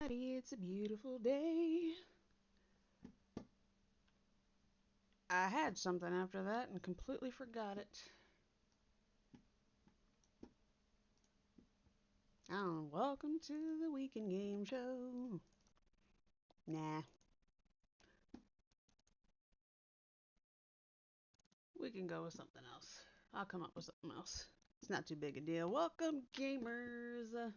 It's a beautiful day. I had something after that and completely forgot it. Oh, welcome to the weekend game show. Nah, we can go with something else. I'll come up with something else. It's not too big a deal. Welcome, gamers.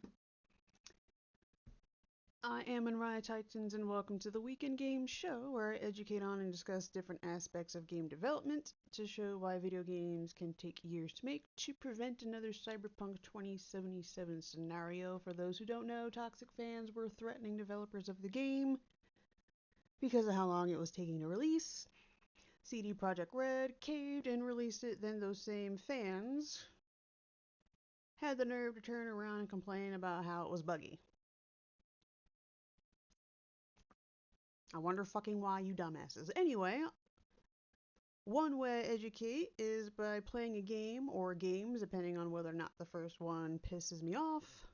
I am Mariah Titans, and welcome to the Weekend Game Show, where I educate on and discuss different aspects of game development to show why video games can take years to make to prevent another Cyberpunk 2077 scenario. For those who don't know, toxic fans were threatening developers of the game because of how long it was taking to release. CD Projekt Red caved and released it, then those same fans had the nerve to turn around and complain about how it was buggy. I wonder fucking why, you dumbasses. Anyway, one way I educate is by playing a game or games, depending on whether or not the first one pisses me off.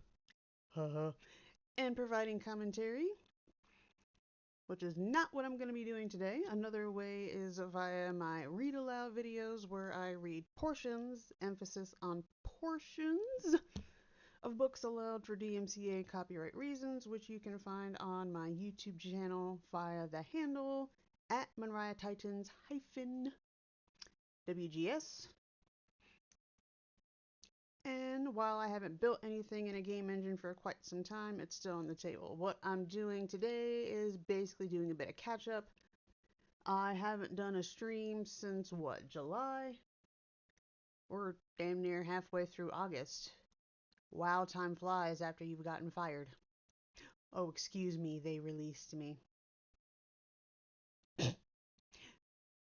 Haha. And providing commentary, which is not what I'm going to be doing today. Another way is via my read aloud videos where I read portions, emphasis on portions, of books aloud for DMCA copyright reasons, which you can find on my YouTube channel via the handle at Mariah Titans WGS. And while I haven't built anything in a game engine for quite some time, it's still on the table. What I'm doing today is basically doing a bit of catch up. I haven't done a stream since what, July? We're damn near halfway through August. Wow, time flies after you've gotten fired. Oh, excuse me, they released me.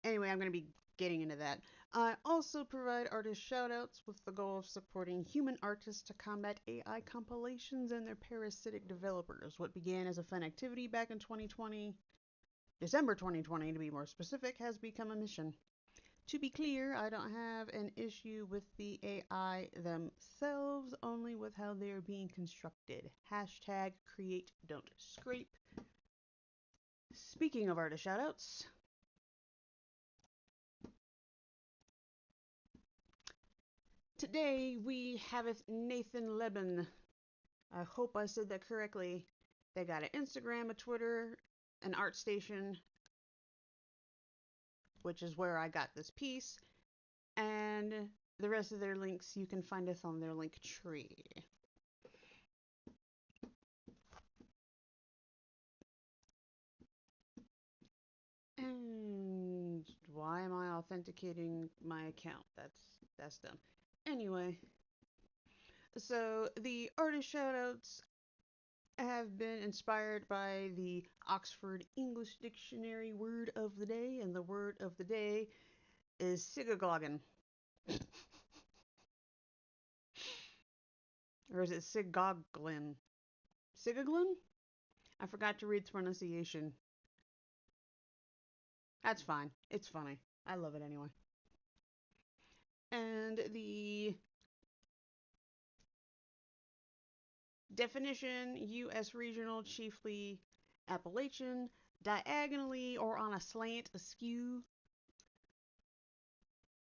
Anyway, I'm going to be getting into that. I also provide artist shoutouts with the goal of supporting human artists to combat AI compilations and their parasitic developers. What began as a fun activity back in 2020, December 2020 to be more specific, has become a mission. To be clear, I don't have an issue with the AI themselves, only with how they are being constructed. Hashtag create, don't scrape. Speaking of artist shoutouts, today we have Nathan Leben. I hope I said that correctly. They got an Instagram, a Twitter, an ArtStation, which is where I got this piece, and the rest of their links you can find us on their link tree. And why am I authenticating my account? That's dumb. Anyway, so the artist shoutouts have been inspired by the Oxford English Dictionary word of the day, and the word of the day is sigagloggin. Or is it sigoglin? Sigaglin? I forgot to read the pronunciation. That's fine. It's funny. I love it anyway. And the definition, U.S. regional, chiefly Appalachian, diagonally or on a slant, askew,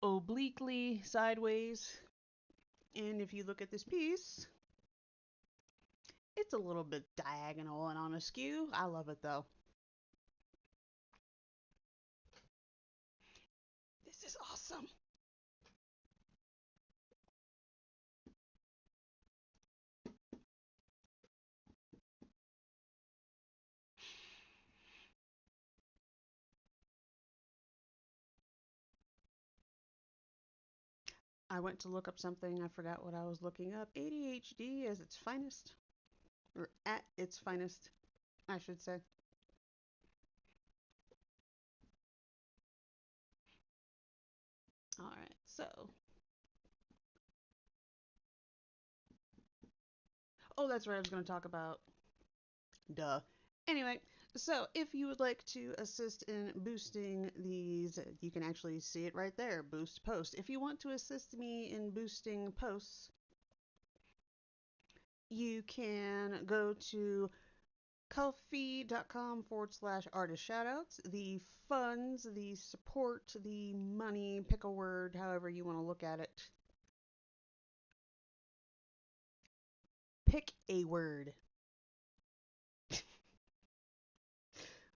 obliquely, sideways. And if you look at this piece, it's a little bit diagonal and on a skew. I love it though. This is awesome. I went to look up something. I forgot what I was looking up. ADHD as its finest, or at its finest, I should say. All right, so. Oh, that's right. I was going to talk about. Duh. Anyway, so if you would like to assist in boosting these, you can actually see it right there, boost post. If you want to assist me in boosting posts, you can go to Ko-fi.com/artist shoutouts. The funds, the support, the money, pick a word, however you want to look at it. Pick a word.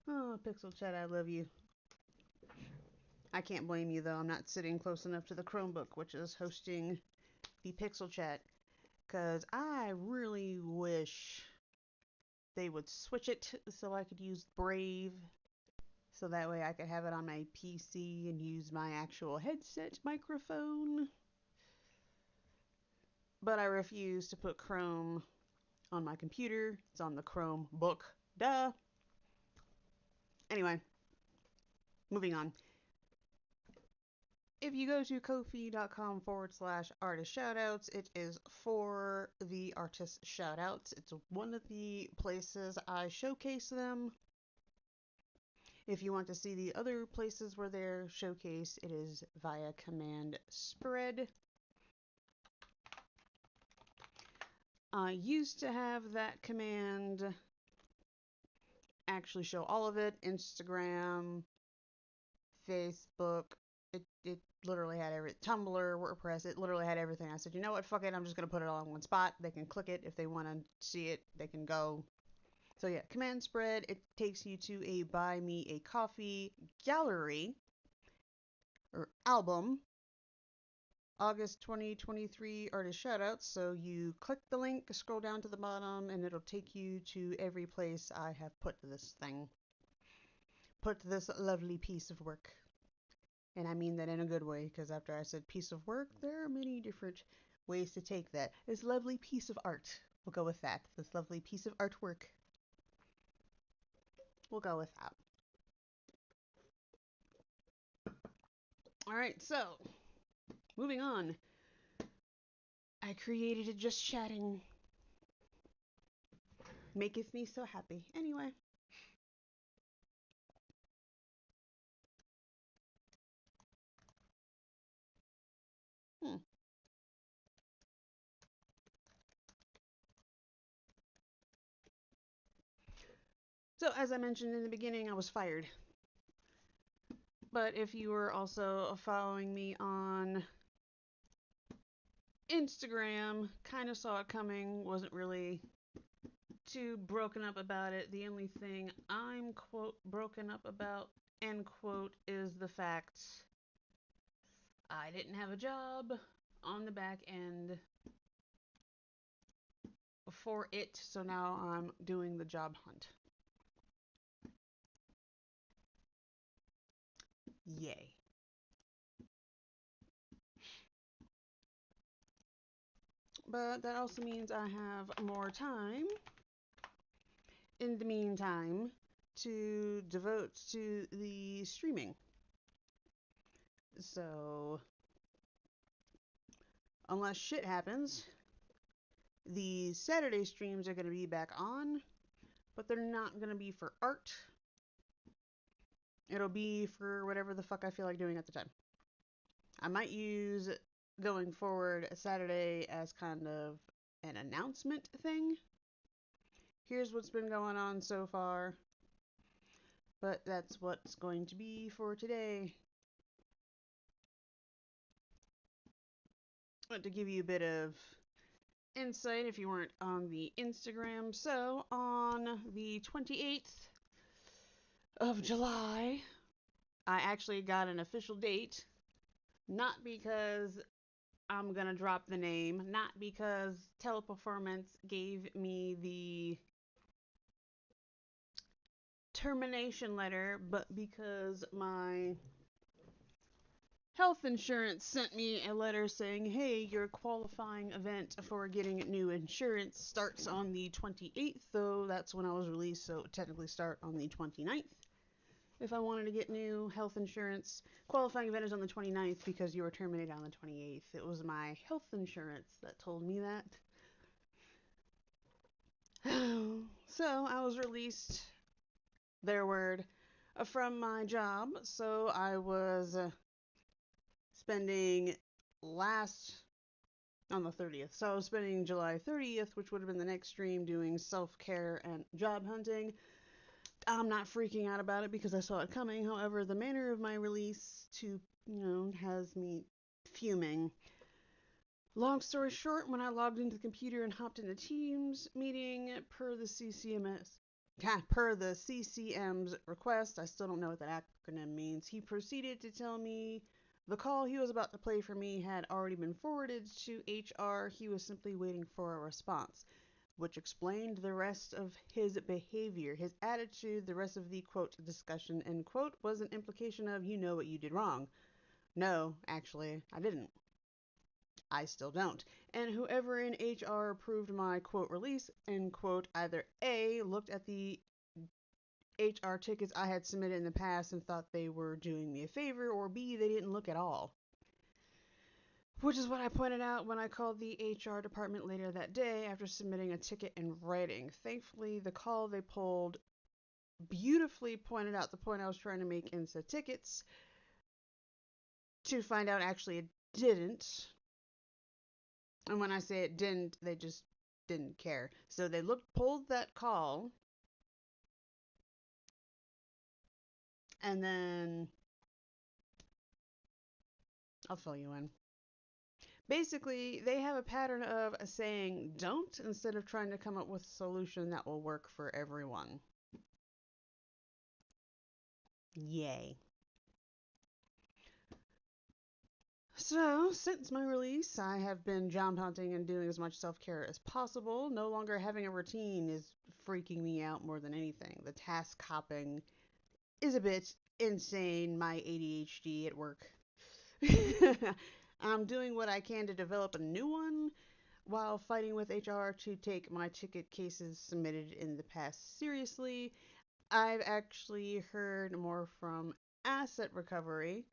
Oh, Pixel Chat, I love you. I can't blame you though. I'm not sitting close enough to the Chromebook, which is hosting the Pixel Chat, because I really wish they would switch it so I could use Brave, so that way I could have it on my PC and use my actual headset microphone. But I refuse to put Chrome on my computer. It's on the Chromebook. Duh. Anyway, moving on. If you go to ko-fi.com/artist shoutouts, it is for the artist shoutouts. It's one of the places I showcase them. If you want to see the other places where they're showcased, it is via command spread. I used to have that command actually show all of it. Instagram, Facebook, it literally had every Tumblr, WordPress, it literally had everything. I said, you know what, fuck it, I'm just gonna put it all in one spot. They can click it if they want to see it, they can go. So yeah, command spread, it takes you to a Buy Me a Coffee gallery or album. August 2023 artist shoutouts. So you click the link, scroll down to the bottom, and it'll take you to every place I have put this thing. Put this lovely piece of work. And I mean that in a good way, because after I said piece of work, there are many different ways to take that. This lovely piece of art. We'll go with that. This lovely piece of artwork. We'll go with that. Alright, so, moving on. I created it just chatting. Maketh me so happy. Anyway. Hmm. So, as I mentioned in the beginning, I was fired. But if you were also following me on Instagram, kind of saw it coming, wasn't really too broken up about it. The only thing I'm, quote, broken up about, end quote, is the fact I didn't have a job on the back end for it, so now I'm doing the job hunt. Yay. But that also means I have more time in the meantime to devote to the streaming. So, unless shit happens, the Saturday streams are going to be back on, but they're not going to be for art. It'll be for whatever the fuck I feel like doing at the time. I might use going forward Saturday as kind of an announcement thing. Here's what's been going on so far. But that's what's going to be for today. But to give you a bit of insight if you weren't on the Instagram, so on the 28th of July, I actually got an official date. Not because I'm gonna drop the name, not because Teleperformance gave me the termination letter, but because my health insurance sent me a letter saying, hey, your qualifying event for getting new insurance starts on the 28th, though that's when I was released, so it would technically start on the 29th. If I wanted to get new health insurance, qualifying event is on the 29th because you were terminated on the 28th. It was my health insurance that told me that. So I was released, their word, from my job. So I was spending last on the 30th. So I was spending July 30th, which would have been the next stream, doing self care and job hunting. I'm not freaking out about it because I saw it coming. However, the manner of my release has me fuming. Long story short, when I logged into the computer and hopped into Teams meeting per the CCM's request, I still don't know what that acronym means. He proceeded to tell me the call he was about to play for me had already been forwarded to HR. He was simply waiting for a response, which explained the rest of his behavior, his attitude. The rest of the quote discussion end quote was an implication of you know what you did wrong. No, actually, I didn't. I still don't. And whoever in HR approved my quote release end quote either A looked at the HR tickets I had submitted in the past and thought they were doing me a favor, or B, they didn't look at all. Which is what I pointed out when I called the HR department later that day after submitting a ticket in writing. Thankfully, the call they pulled beautifully pointed out the point I was trying to make in said tickets to find out actually it didn't. And when I say it didn't, they just didn't care. So they pulled that call, and then I'll fill you in. Basically, they have a pattern of saying don't instead of trying to come up with a solution that will work for everyone. Yay. So, since my release, I have been job hunting and doing as much self care as possible. No longer having a routine is freaking me out more than anything. The task hopping is a bit insane, my ADHD at work. I'm doing what I can to develop a new one while fighting with HR to take my ticket cases submitted in the past seriously. I've actually heard more from asset recovery.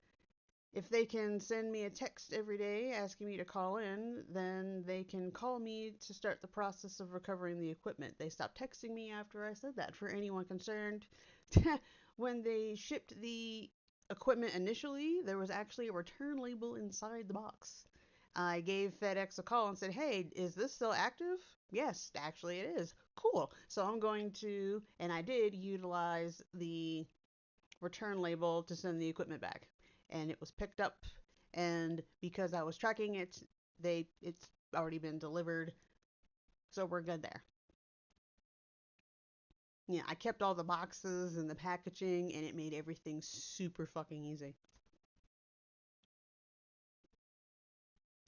If they can send me a text every day asking me to call in, then they can call me to start the process of recovering the equipment. They stopped texting me after I said that. For anyone concerned, when they shipped the equipment initially, there was actually a return label inside the box. I gave FedEx a call and said, hey, is this still active? Yes, actually it is. Cool. So I'm going to, and I did utilize the return label to send the equipment back. And it was picked up, and because I was tracking it, it's already been delivered. So we're good there. Yeah, I kept all the boxes and the packaging, and it made everything super fucking easy.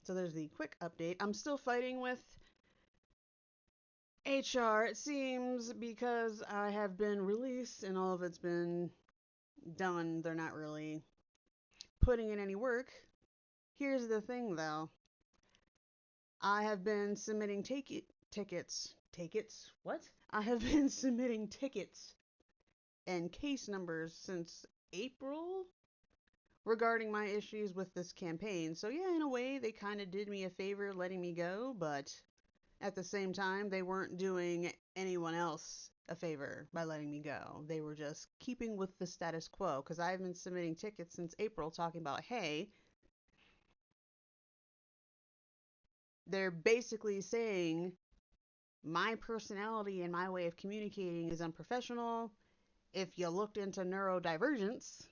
So there's the quick update. I'm still fighting with HR, it seems, because I have been released and all of it's been done. They're not really putting in any work. Here's the thing, though. I have been submitting tickets. What? I have been submitting tickets and case numbers since April regarding my issues with this campaign. So yeah, in a way, they kind of did me a favor letting me go, but at the same time, they weren't doing anyone else a favor by letting me go. They were just keeping with the status quo because I've been submitting tickets since April talking about, hey, they're basically saying my personality and my way of communicating is unprofessional. If you looked into neurodivergence,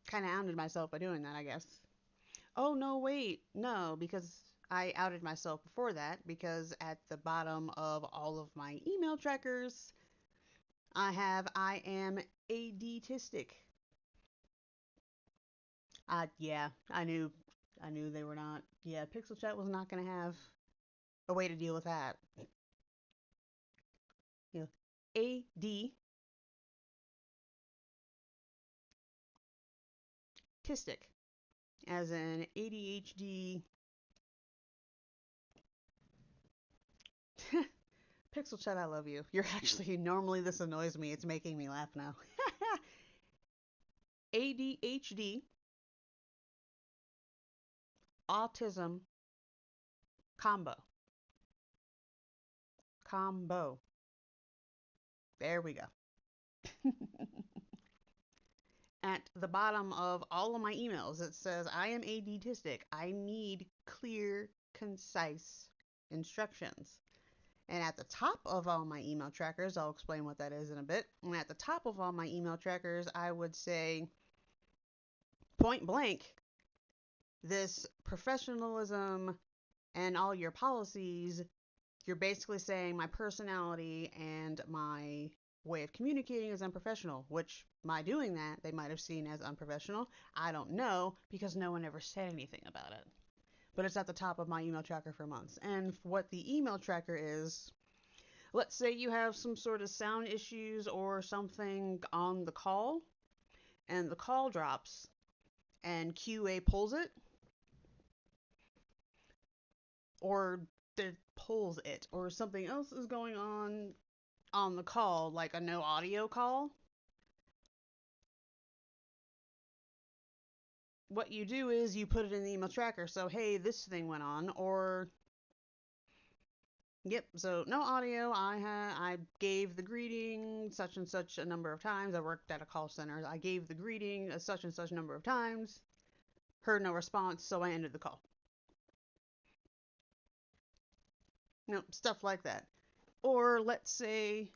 kind of outed myself by doing that, I guess. Oh, no, wait. No, because I outed myself before that because at the bottom of all of my email trackers, I am ADtistic. Yeah, I knew they were not. Yeah, Pixel Chat was not going to have a way to deal with that. You know, ADtistic, as an ADHD. Pixel Chat, I love you. You're actually, normally this annoys me. It's making me laugh now. ADHD, autism, combo. Combo. There we go. At the bottom of all of my emails, it says, I am ADtistic. I need clear, concise instructions. And at the top of all my email trackers, I'll explain what that is in a bit. And at the top of all my email trackers, I would say point blank, this professionalism and all your policies, you're basically saying my personality and my way of communicating is unprofessional, which by doing that, they might have seen as unprofessional. I don't know because no one ever said anything about it. But it's at the top of my email tracker for months. And what the email tracker is, let's say you have some sort of sound issues or something on the call, and the call drops, and QA pulls it, or it pulls it, or something else is going on the call, like a no audio call. What you do is you put it in the email tracker. So, hey, this thing went on, or yep. So no audio. I gave the greeting such and such a number of times. I worked at a call center. I gave the greeting a such and such number of times. Heard no response, so I ended the call. Stuff like that. Or let's say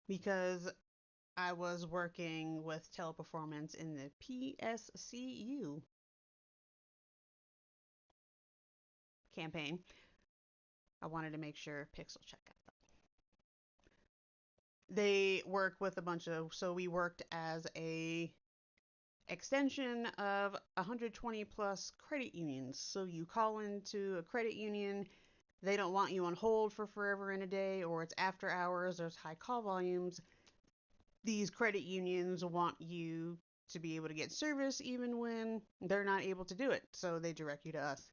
because I was working with teleperformance in the PSCU campaign, I wanted to make sure Pixel check out that. They work with a bunch of, so we worked as a extension of 120 plus credit unions. So you call into a credit union, they don't want you on hold for forever in a day, or it's after hours, there's high call volumes. These credit unions want you to be able to get service even when they're not able to do it. So they direct you to us.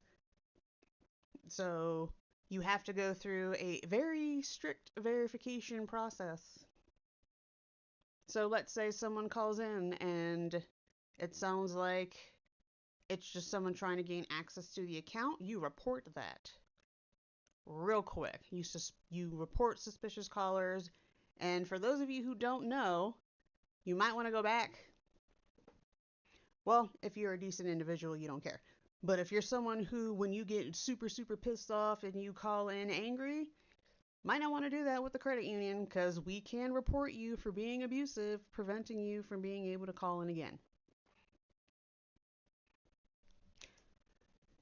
So you have to go through a very strict verification process. So let's say someone calls in and it sounds like it's just someone trying to gain access to the account. You report that real quick. You report suspicious callers. And for those of you who don't know, you might want to go back. Well, if you're a decent individual, you don't care. But if you're someone who, when you get super, super pissed off and you call in angry, might not want to do that with the credit union because we can report you for being abusive, preventing you from being able to call in again.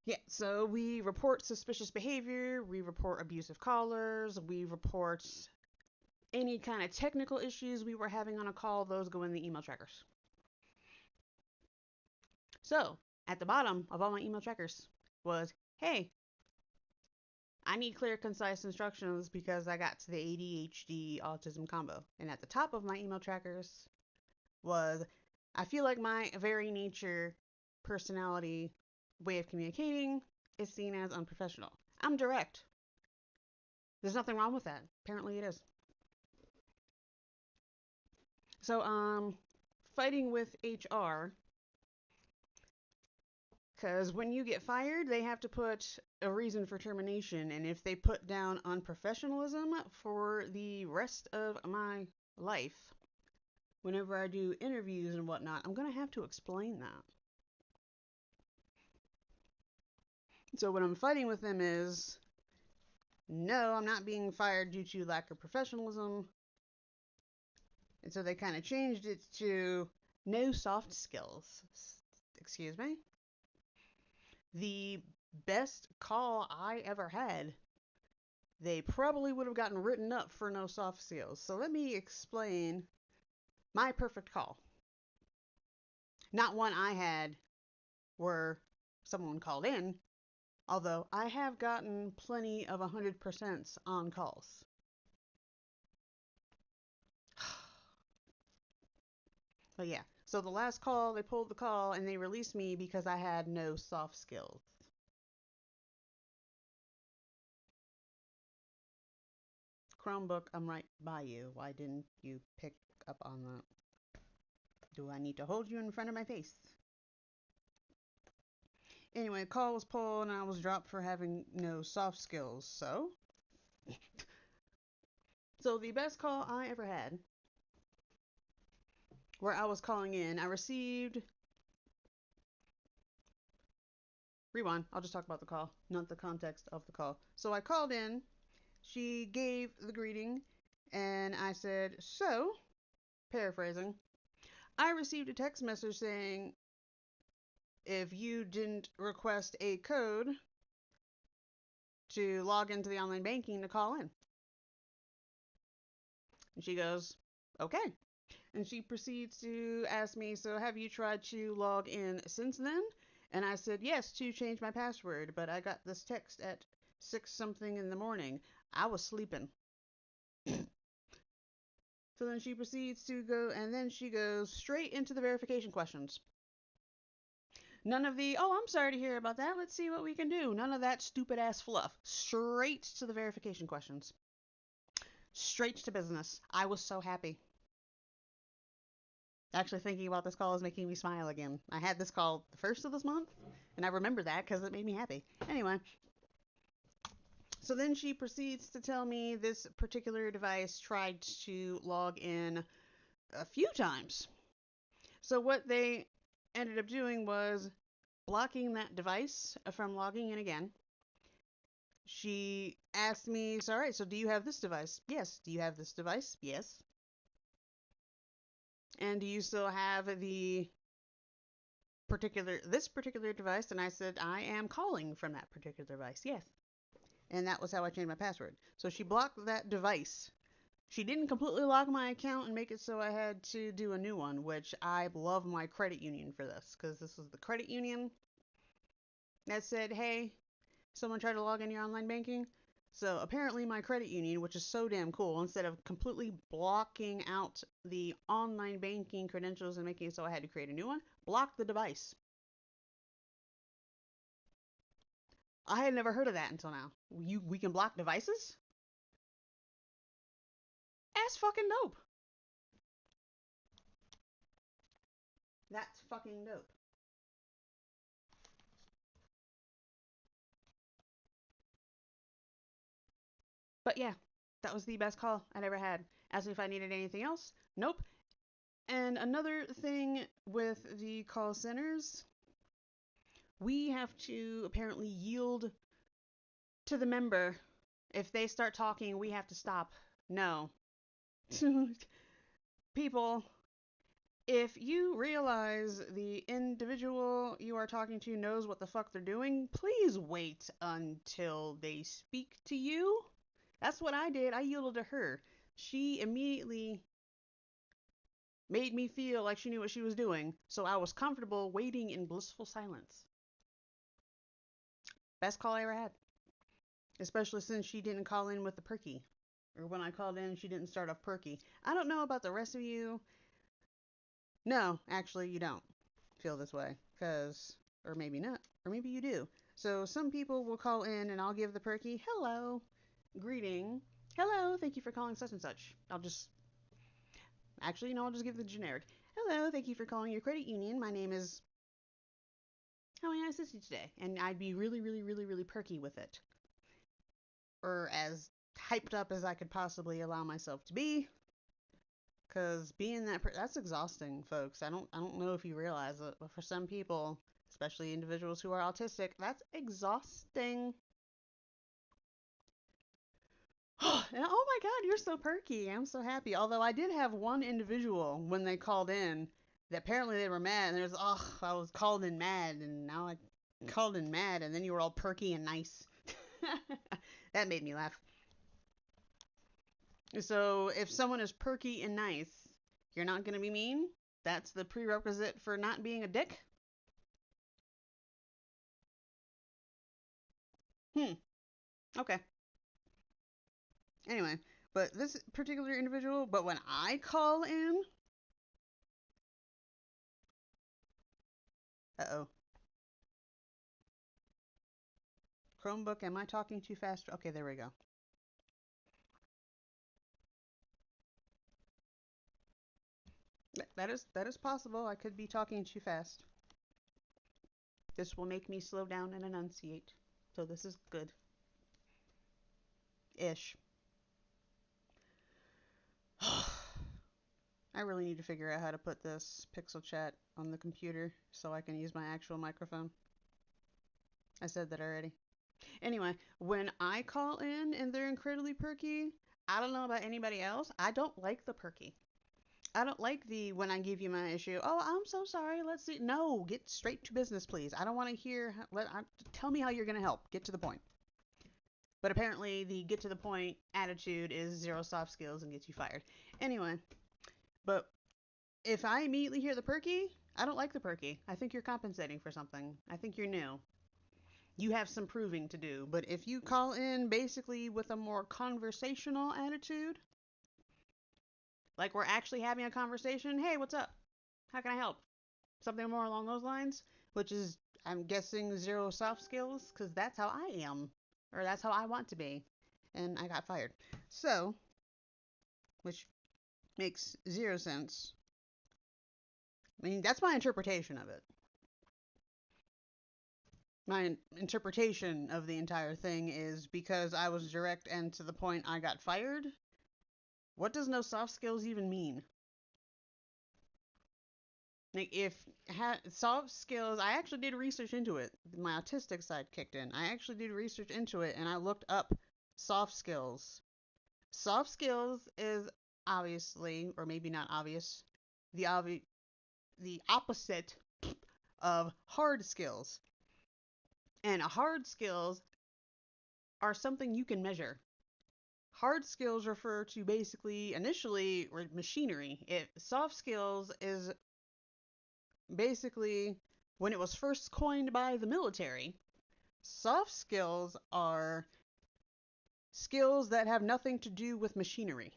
Yeah, so we report suspicious behavior, we report abusive callers, we report any kind of technical issues we were having on a call, those go in the email trackers. So, at the bottom of all my email trackers was, hey, I need clear, concise instructions because I got to the ADHD autism combo. And at the top of my email trackers was, I feel like my very nature, personality, way of communicating is seen as unprofessional. I'm direct. There's nothing wrong with that. Apparently it is. So, fighting with HR, because when you get fired, they have to put a reason for termination. And if they put down unprofessionalism for the rest of my life, whenever I do interviews and whatnot, I'm going to have to explain that. So what I'm fighting with them is, no, I'm not being fired due to lack of professionalism. And so they kind of changed it to no soft skills. Excuse me? The best call I ever had, they probably would have gotten written up for no soft skills. So let me explain my perfect call. Not one I had where someone called in, although I have gotten plenty of 100% on calls. But yeah, so the last call, they pulled the call and they released me because I had no soft skills. Chromebook, I'm right by you. Why didn't you pick up on that? Do I need to hold you in front of my face? Anyway, call was pulled and I was dropped for having no soft skills. So the best call I ever had where I was calling in. I received. Rewind. I'll just talk about the call, not the context of the call. So I called in. She gave the greeting, and I said, "So," paraphrasing, "I received a text message saying if you didn't request a code to log into the online banking to call in." And she goes, "Okay." And she proceeds to ask me, "So have you tried to log in since then?" And I said, "Yes, to change my password, but I got this text at 6 something in the morning. I was sleeping." So then she proceeds to go, and then she goes straight into the verification questions. None of the, "Oh, I'm sorry to hear about that. Let's see what we can do." None of that stupid ass fluff. Straight to the verification questions. Straight to business. I was so happy. Actually, thinking about this call is making me smile again. I had this call the first of this month, and I remember that because it made me happy. Anyway, so then she proceeds to tell me this particular device tried to log in a few times. So what they ended up doing was blocking that device from logging in again. She asked me, "So, all right, so do you have this device?" "Yes." "Do you have this device?" "Yes." "And do you still have this particular device?" And I said, "I am calling from that particular device." "Yes." And that was how I changed my password. So she blocked that device. She didn't completely lock my account and make it so I had to do a new one, which I love my credit union for this, because this was the credit union that said, "Hey, someone tried to log in your online banking." So apparently my credit union, which is so damn cool, instead of completely blocking out the online banking credentials and making it so I had to create a new one, blocked the device. I had never heard of that until now. We can block devices? That's fucking dope. That's fucking dope. But yeah, that was the best call I'd ever had. Asked me if I needed anything else. Nope. And another thing with the call centers, we have to apparently yield to the member. If they start talking, we have to stop. No. People, if you realize the individual you are talking to knows what the fuck they're doing, please wait until they speak to you. That's what I did. I yielded to her. She immediately made me feel like she knew what she was doing, so I was comfortable waiting in blissful silence. Best call I ever had. Especially since she didn't call in with the perky. Or when I called in, she didn't start off perky. I don't know about the rest of you. No, actually, you don't feel this way. Because, or maybe not, or maybe you do. So some people will call in and I'll give the perky, "Hello, greeting. Hello, thank you for calling such and such." I'll just, actually, I'll just give the generic. "Hello, thank you for calling your credit union. My name is, how may I assist you today?" And I'd be really, really, really, really perky with it. Or as hyped up as I could possibly allow myself to be. Cause being that's exhausting, folks. I don't know if you realize it, but for some people, especially individuals who are autistic, that's exhausting. And oh my God, you're so perky. I'm so happy. Although I did have one individual when they called in that apparently they were mad, and there's, "Oh, I was called in mad, and now I called in mad, and then you were all perky and nice." That made me laugh. So if someone is perky and nice, you're not gonna be mean. That's the prerequisite for not being a dick. Hmm. Okay. Anyway, but this particular individual, but when I call in, uh-oh. Chromebook, am I talking too fast? Okay, there we go. That is possible. I could be talking too fast. This will make me slow down and enunciate. So this is good. Ish. I really need to figure out how to put this Pixel Chat on the computer so I can use my actual microphone. I said that already. Anyway, when I call in and they're incredibly perky, I don't know about anybody else. I don't like the perky. I don't like the when I give you my issue. Oh, I'm so sorry. Let's see. No, get straight to business, please. I don't want to hear. Tell me how you're going to help. Get to the point. But apparently, the get to the point attitude is zero soft skills and gets you fired. Anyway, but if I immediately hear the perky, I don't like the perky. I think you're compensating for something. I think you're new. You have some proving to do. But if you call in basically with a more conversational attitude, like we're actually having a conversation, hey, what's up? How can I help? Something more along those lines, which is, I'm guessing, zero soft skills, because that's how I am, or that's how I want to be. And I got fired. So, which makes zero sense. I mean, that's my interpretation of it. My interpretation of the entire thing is because I was direct and to the point I got fired. What does no soft skills even mean? Like, if soft skills, I actually did research into it. My autistic side kicked in. I actually did research into it and I looked up soft skills. Soft skills is obviously, or maybe not obvious, the opposite of hard skills. And hard skills are something you can measure. Hard skills refer to basically initially machinery. Soft skills is basically when it was first coined by the military. Soft skills are skills that have nothing to do with machinery.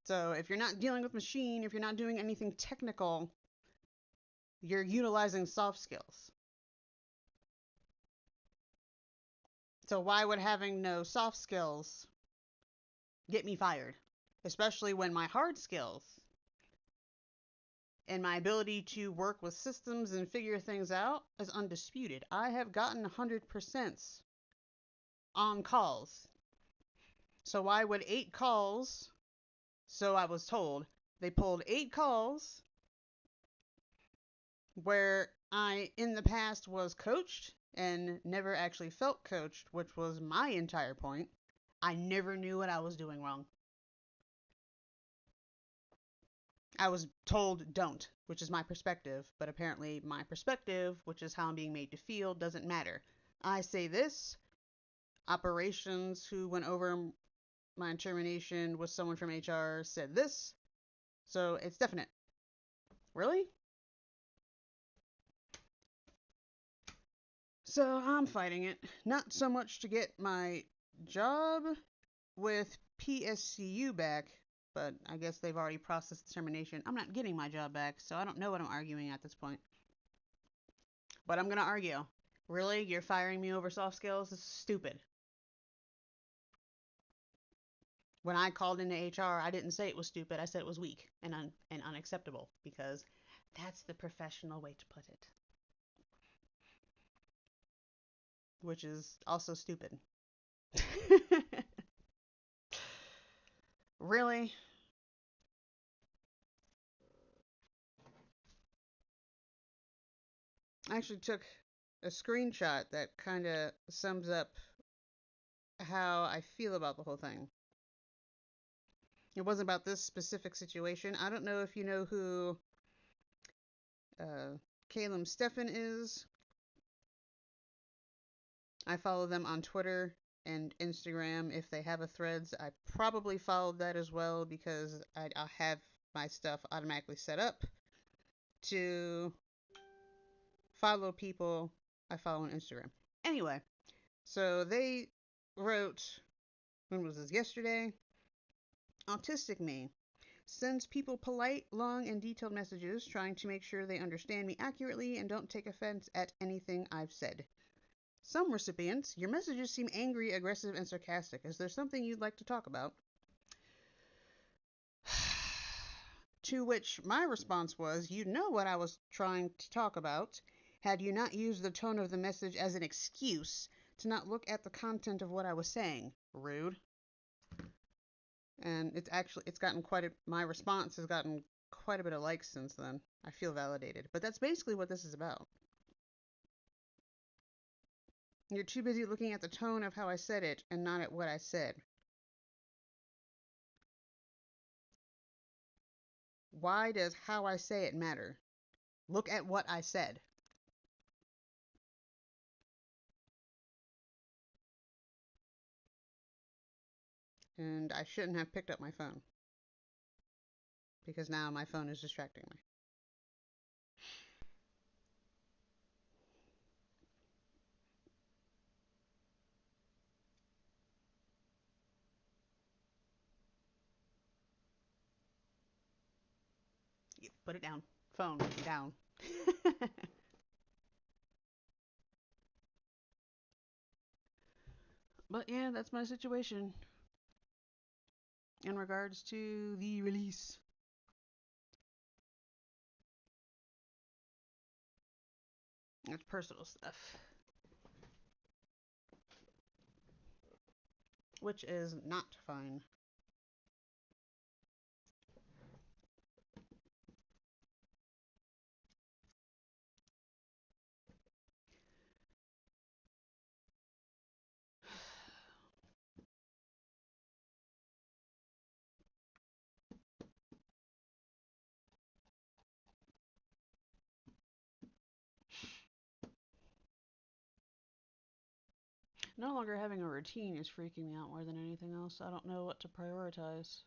So if you're not dealing with machine, if you're not doing anything technical, you're utilizing soft skills. So why would having no soft skills get me fired? Especially when my hard skills and my ability to work with systems and figure things out is undisputed. I have gotten 100% on calls. So why would 8 calls, so I was told, they pulled 8 calls where I, in the past, was coached and never actually felt coached, which was my entire point. I never knew what I was doing wrong. I was told don't, which is my perspective, but apparently my perspective, which is how I'm being made to feel, doesn't matter. I say this, operations who went over my termination with someone from HR said this, so it's definite. Really? So I'm fighting it. Not so much to get my job with PSCU back, but I guess they've already processed the termination. I'm not getting my job back, so I don't know what I'm arguing at this point. But I'm gonna argue. Really? You're firing me over soft skills? This is stupid. When I called into HR, I didn't say it was stupid. I said it was weak and and unacceptable because that's the professional way to put it. Which is also stupid. Really? I actually took a screenshot that kind of sums up how I feel about the whole thing. It wasn't about this specific situation. I don't know if you know who Caleb Steffen is. I follow them on Twitter and Instagram. If they have a threads, I probably followed that as well because I have my stuff automatically set up to follow people I follow on Instagram. Anyway, so they wrote, when was this? Yesterday? Autistic me sends people polite, long, and detailed messages trying to make sure they understand me accurately and don't take offense at anything I've said. Some recipients, your messages seem angry, aggressive, and sarcastic. Is there something you'd like to talk about? To which my response was, you know what I was trying to talk about had you not used the tone of the message as an excuse to not look at the content of what I was saying. Rude. And it's gotten my response has gotten quite a bit of likes since then. I feel validated. But that's basically what this is about. You're too busy looking at the tone of how I said it and not at what I said. Why does how I say it matter? Look at what I said. And I shouldn't have picked up my phone. Because now my phone is distracting me. Put it down. Phone down. But yeah, that's my situation in regards to the release. It's personal stuff. Which is not fine. No longer having a routine is freaking me out more than anything else. I don't know what to prioritize.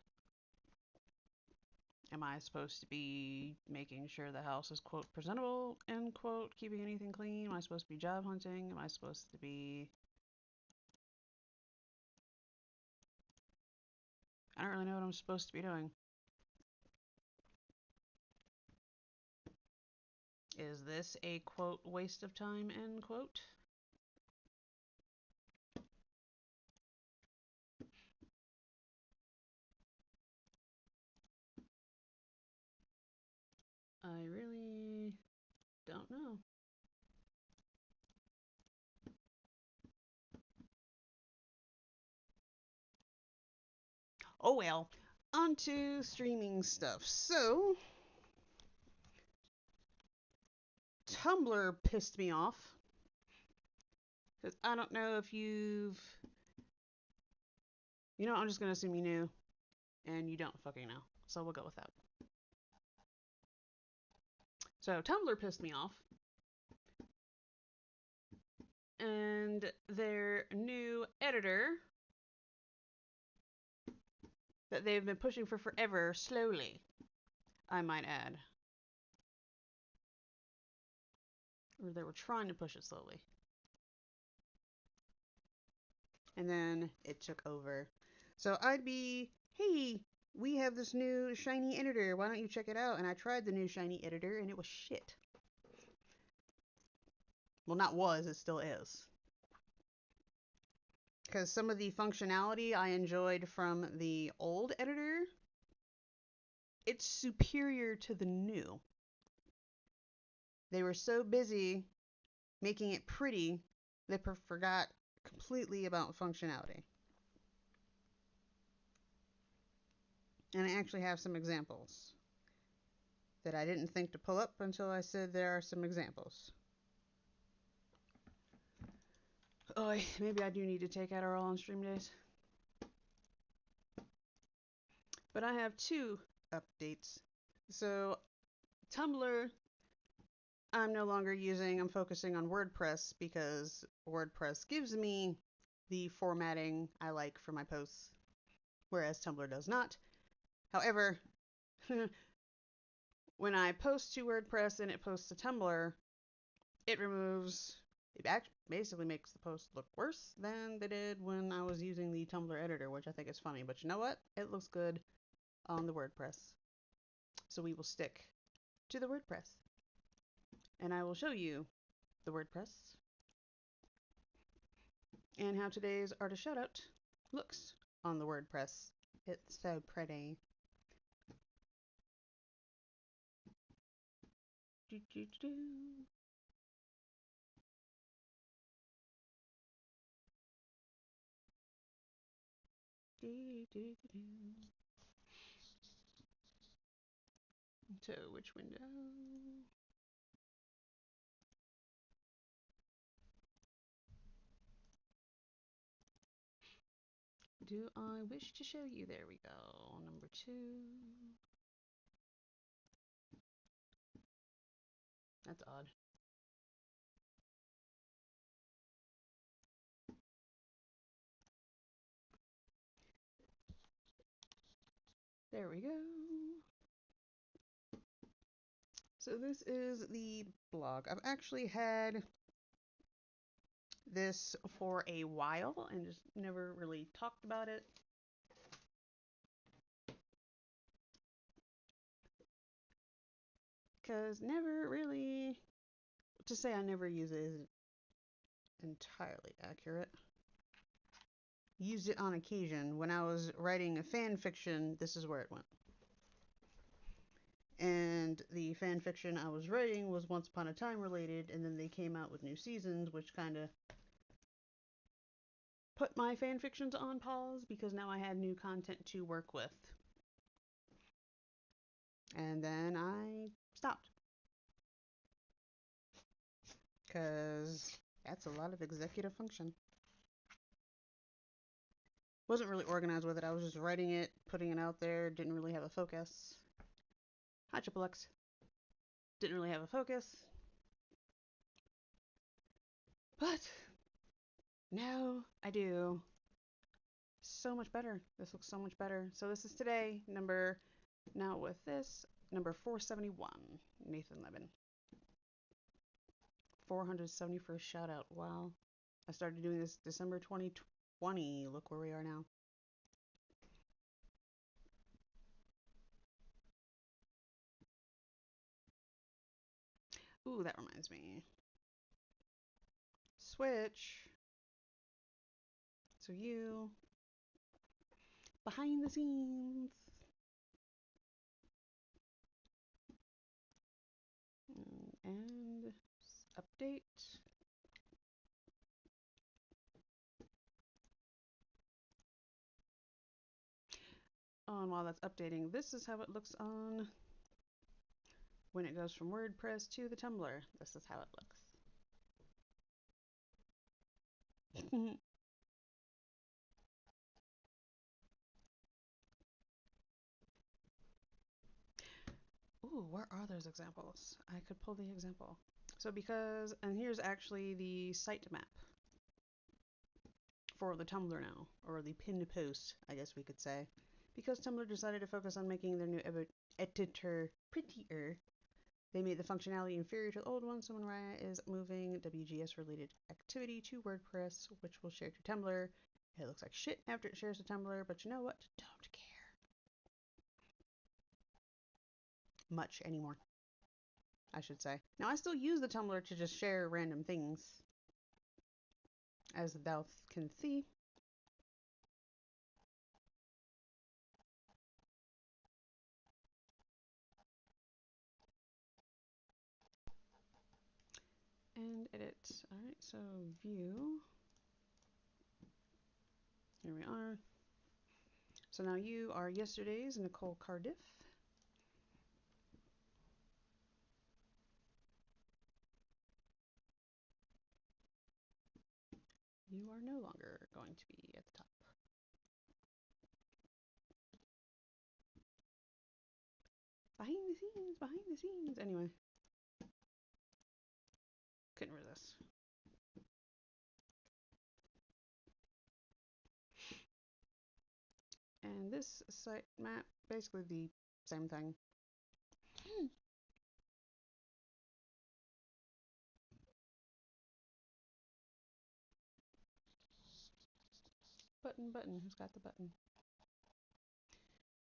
Am I supposed to be making sure the house is, quote, presentable, end quote, keeping anything clean? Am I supposed to be job hunting? Am I supposed to be... I don't really know what I'm supposed to be doing. Is this a, quote, waste of time, end quote? I really don't know. Oh well, on to streaming stuff. So, Tumblr pissed me off. Because I don't know if you've... You know, I'm just going to assume you knew. And you don't fucking know. So we'll go with that. So, Tumblr pissed me off. And their new editor that they've been pushing for forever, slowly, I might add. Or they were trying to push it slowly. And then it took over. So I'd be, hey, we have this new shiny editor. Why don't you check it out? And I tried the new shiny editor and it was shit. Well, not was, it still is. Because some of the functionality I enjoyed from the old editor, it's superior to the new. They were so busy making it pretty, they forgot completely about functionality. And I actually have some examples that I didn't think to pull up until I said there are some examples. Oh, maybe I do need to take Adderall on stream days. But I have two updates. So, Tumblr, I'm no longer using. I'm focusing on WordPress because WordPress gives me the formatting I like for my posts, whereas Tumblr does not. However, when I post to WordPress and it posts to Tumblr, it basically makes the post look worse than they did when I was using the Tumblr editor, which I think is funny. But you know what? It looks good on the WordPress. So we will stick to the WordPress. And I will show you the WordPress and how today's artist shoutout looks on the WordPress. It's so pretty. Do, do, do. To which window? Do I wish to show you? There we go. Number 2. That's odd. There we go. So this is the blog. I've actually had this for a while and just never really talked about it. Because never really, to say I never use it is entirely accurate. Used it on occasion. When I was writing a fan fiction, this is where it went. And the fan fiction I was writing was Once Upon a Time related, and then they came out with new seasons, which kind of put my fan fictions on pause because now I had new content to work with. And then I stopped. Because that's a lot of executive function. Wasn't really organized with it. I was just writing it, putting it out there, didn't really have a focus. Hi, Triple X. Didn't really have a focus. But now I do. So much better. This looks so much better. So this is today, now with this, number 471, Nathan Levin. 471st shout out. Wow. I started doing this December 2020. Look where we are now. Ooh, that reminds me. Switch. So you, behind the scenes. And update. Oh, and while that's updating, this is how it looks on when it goes from WordPress to the Tumblr. This is how it looks. Ooh, where are those examples? I could pull the example. So and here's actually the site map for the Tumblr now, or the pinned post, I guess we could say. Because Tumblr decided to focus on making their new editor prettier, they made the functionality inferior to the old one, so Mariah is moving WGS related activity to WordPress, which will share to Tumblr. It looks like shit after it shares to Tumblr, but you know what? Don't care much anymore, I should say. Now, I still use the Tumblr to just share random things, as thou can see. And edit. Alright, so view. Here we are. So now you are yesterday's Nicole Cardiff. You are no longer going to be at the top. Behind the scenes, behind the scenes. Anyway. Couldn't resist. And this site map, basically the same thing. Button, who's got the button?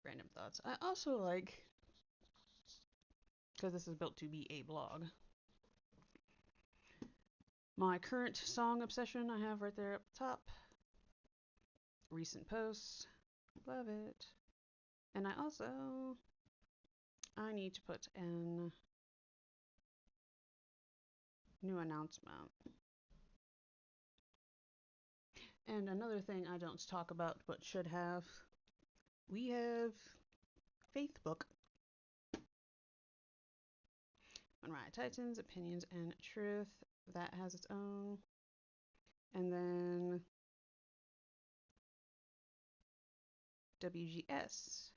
Random thoughts. I also like, because this is built to be a blog, my current song obsession I have right there up top. Recent posts. Love it. And I need to put in new announcement. And another thing I don't talk about but should have, we have Faithbook. Mariah Titans, Opinions and Truth. That has its own. And then WGS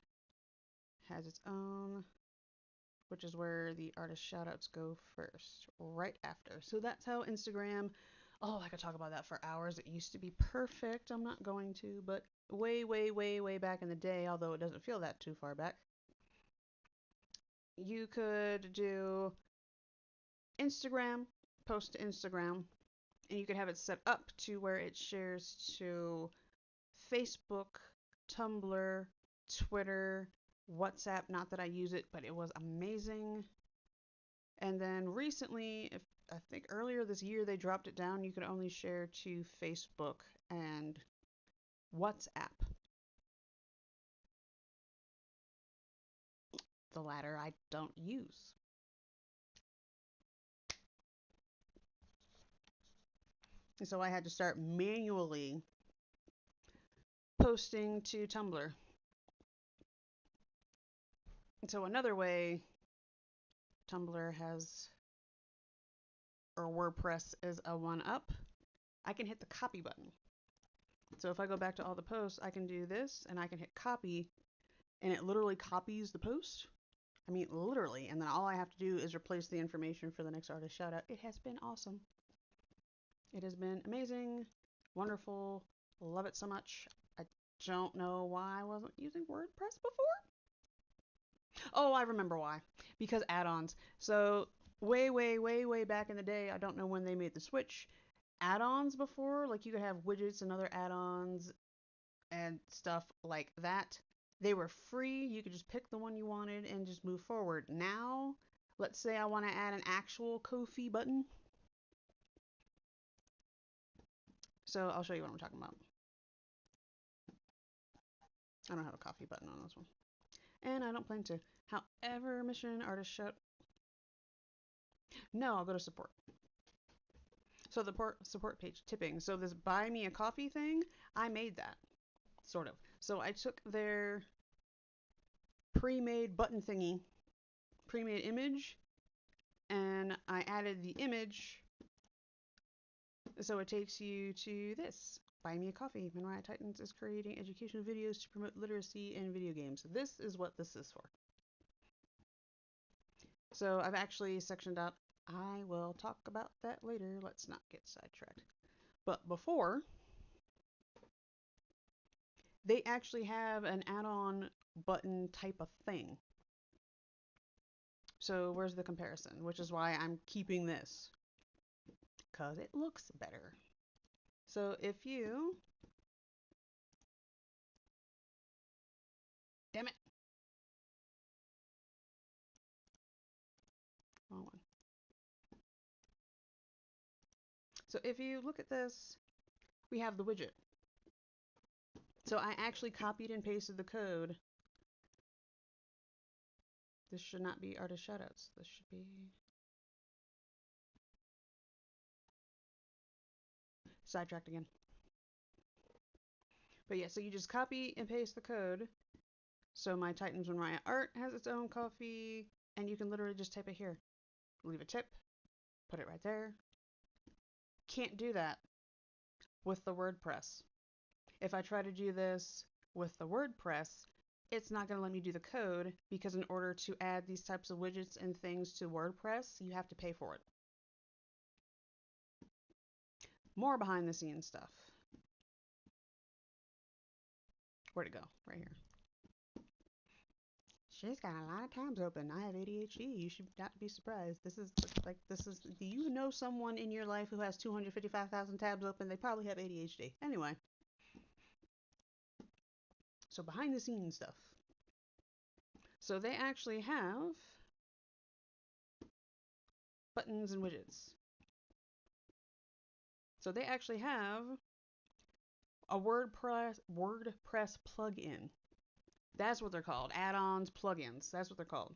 has its own, which is where the artist shoutouts go first, right after. So that's how Instagram. Oh, I could talk about that for hours. It used to be perfect. I'm not going to, but way, way, way, way back in the day, although it doesn't feel that too far back, you could do Instagram, post to Instagram, and you could have it set up to where it shares to Facebook, Tumblr, Twitter, WhatsApp. Not that I use it, but it was amazing. And then recently, if I think earlier this year, they dropped it down. You could only share to Facebook and WhatsApp. The latter I don't use. And so I had to start manually posting to Tumblr. And so another way Tumblr has, or WordPress is a one up, I can hit the copy button. So if I go back to all the posts, I can do this and I can hit copy and it literally copies the post. I mean, literally. And then all I have to do is replace the information for the next artist shout out. It has been awesome. It has been amazing, wonderful, love it so much. I don't know why I wasn't using WordPress before. Oh, I remember why. Because add-ons. So way, way, way, way back in the day, I don't know when they made the switch. Add-ons before, like you could have widgets and other add-ons and stuff like that. They were free. You could just pick the one you wanted and just move forward. Now, let's say I want to add an actual Ko-fi button. So I'll show you what I'm talking about. I don't have a coffee button on this one. And I don't plan to. However, mission artist shout. No, I'll go to support. So the support page, tipping. So this buy me a coffee thing, I made that, sort of. So I took their pre-made button thingy, pre-made image, and I added the image. So it takes you to this. Buy me a coffee. Mariah Titans is creating educational videos to promote literacy in video games. This is what this is for. So I've actually sectioned out. I will talk about that later. Let's not get sidetracked. But before, they actually have an add-on button type of thing. So where's the comparison? Which is why I'm keeping this. Because it looks better. So if you... Damn it. Wrong one. So if you look at this, we have the widget. So I actually copied and pasted the code. This should not be artist shoutouts. This should be sidetracked again. But yeah, so you just copy and paste the code. So my Titans and Mariah art has its own coffee, and you can literally just type it here. Leave a tip, put it right there. Can't do that with the WordPress. If I try to do this with the WordPress, it's not going to let me do the code because in order to add these types of widgets and things to WordPress, you have to pay for it. More behind the scenes stuff. Where'd it go? Right here. She's got a lot of tabs open. I have ADHD. You should not be surprised. This is, do you know someone in your life who has 255,000 tabs open? They probably have ADHD. Anyway. So behind the scenes stuff. So they actually have buttons and widgets. So they actually have a WordPress plugin. That's what they're called. Add-ons, plugins. That's what they're called.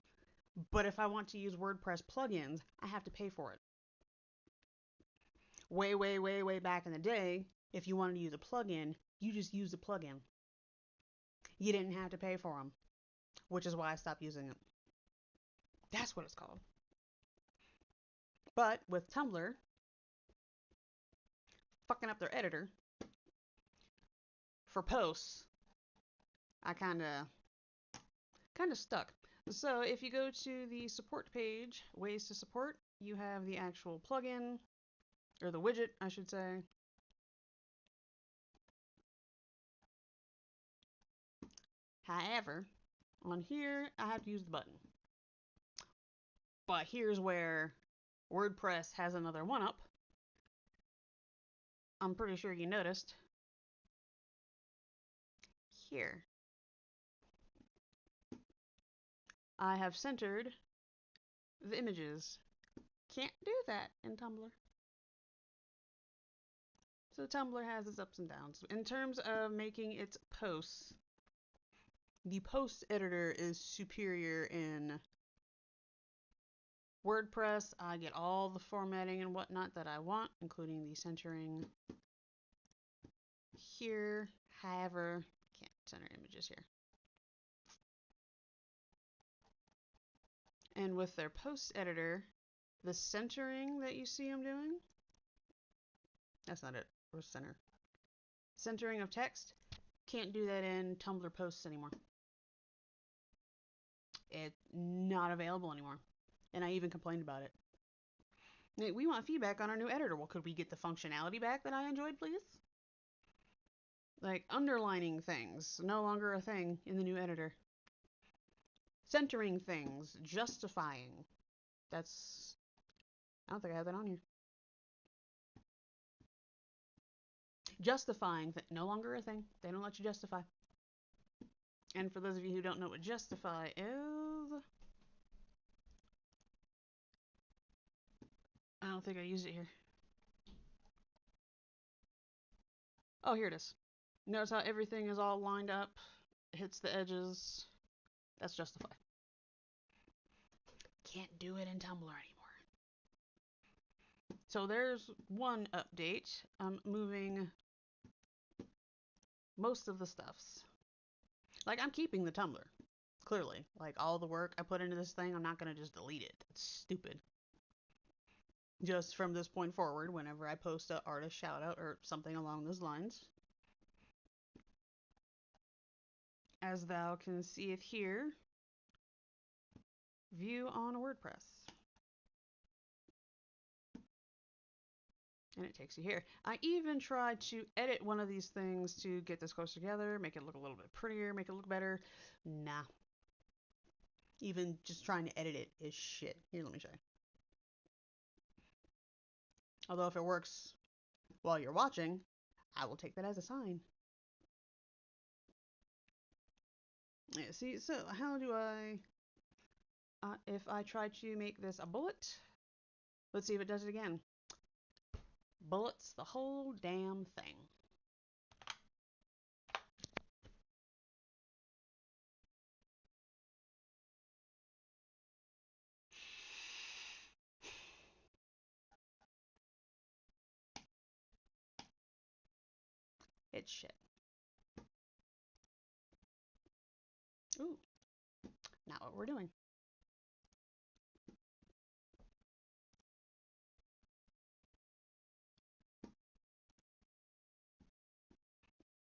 But if I want to use WordPress plugins, I have to pay for it. Way, way, way, way back in the day, If you wanted to use a plugin, you just use the plugin. You didn't have to pay for them, which is why I stopped using it. That's what it's called. But with Tumblr fucking up their editor for posts, I kind of stuck. So if you go to the support page, ways to support, you have the actual plugin, or the widget, I should say. However, on here, I have to use the button. But here's where WordPress has another one up. I'm pretty sure you noticed. Here, I have centered the images. Can't do that in Tumblr. So Tumblr has its ups and downs. In terms of making its posts, the post editor is superior in WordPress. I get all the formatting and whatnot that I want, including the centering here. However, can't center images here. And with their post editor, the centering that you see I'm doing, that's not it. Where's center? Centering of text, can't do that in Tumblr posts anymore. It's not available anymore. And I even complained about it. We want feedback on our new editor. Well, could we get the functionality back that I enjoyed, please? Like underlining things, no longer a thing in the new editor. Centering things, justifying. That's, I don't think I have that on here. Justifying, no longer a thing. They don't let you justify. And for those of you who don't know what justify is, I don't think I used it here. Oh, here it is. Notice how everything is all lined up, hits the edges. That's justify. Can't do it in Tumblr anymore. So there's one update. I'm moving most of the stuffs. Like, I'm keeping the Tumblr, clearly. Like, all the work I put into this thing, I'm not going to just delete it. That's stupid. Just from this point forward, whenever I post an artist shout out or something along those lines, as thou can see it here, view on WordPress. And it takes you here. I even tried to edit one of these things to get this close together, make it look a little bit prettier, make it look better. Nah. Even just trying to edit it is shit. Here, let me show you. Although if it works while you're watching, I will take that as a sign. Yeah, see, so how do I, if I try to make this a bullet, let's see if it does it again. Bullets the whole damn thing. It's shit. Ooh, not what we're doing.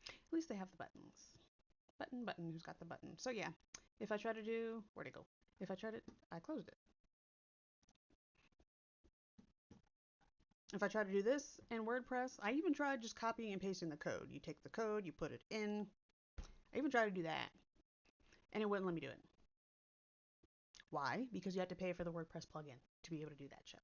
At least they have the buttons. Button, who's got the button? So yeah, if I try to do, where'd it go? If I tried it, I closed it. If I try to do this in WordPress, I even tried just copying and pasting the code. You take the code, you put it in. I even tried to do that, and it wouldn't let me do it. Why? Because you have to pay for the WordPress plugin to be able to do that shit.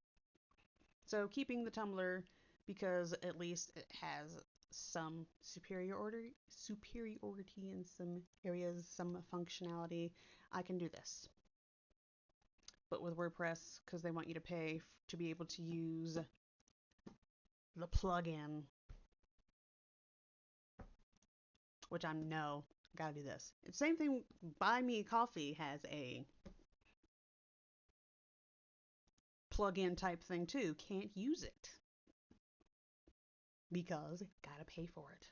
So keeping the Tumblr, because at least it has some superiority in some areas, some functionality. I can do this. But with WordPress, because they want you to pay to be able to use the plugin, which I'm no, gotta do this. Same thing, Buy Me Coffee has a plugin type thing too. Can't use it. because gotta pay for it.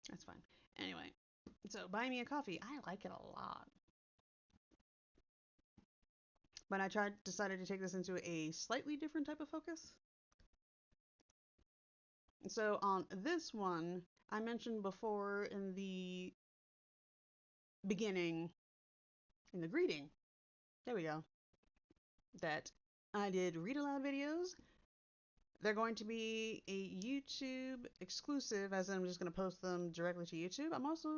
That's fine. Anyway, so buy me a coffee. I like it a lot. But I decided to take this into a slightly different type of focus. So on this one, I mentioned before in the beginning, in the greeting, there we go, that I did read aloud videos. They're going to be a YouTube exclusive, as in I'm just going to post them directly to YouTube. I'm also,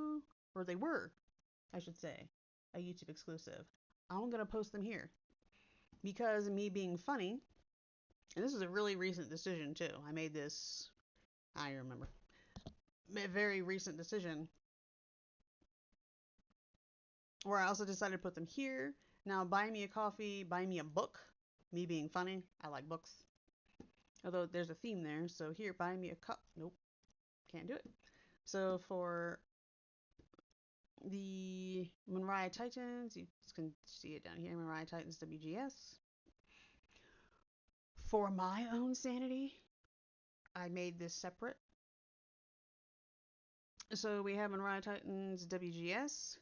or they were, I should say, a YouTube exclusive. I'm going to post them here because me being funny, and this is a really recent decision too. I made this, I remember, a very recent decision where I also decided to put them here. Now, buy me a coffee, buy me a book. Me being funny, I like books. Although there's a theme there, so here, buy me a cup. Nope, can't do it. So for the Mariah Titans, you can see it down here, Mariah Titans WGS. For my own sanity, I made this separate. So we have Mariah Titans WGS.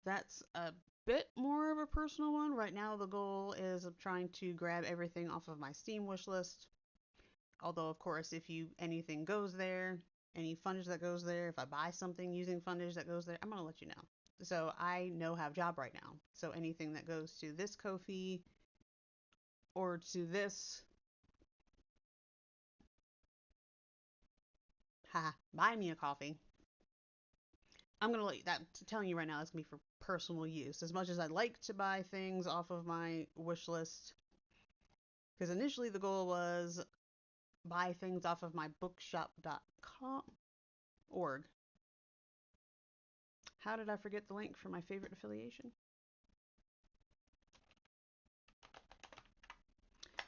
That's a bit more of a personal one. Right now, the goal is of trying to grab everything off of my Steam wish list. Although, of course, if anything goes there, any fundage that goes there, if I buy something using fundage that goes there, I'm gonna let you know. So I no have job right now. So anything that goes to this Ko-fi or to this, buy me a coffee. I'm gonna let you, that telling you right now, it's gonna be for personal use. As much as I'd like to buy things off of my wish list, because initially the goal was buy things off of my bookshop.com org. How did I forget the link for my favorite affiliation?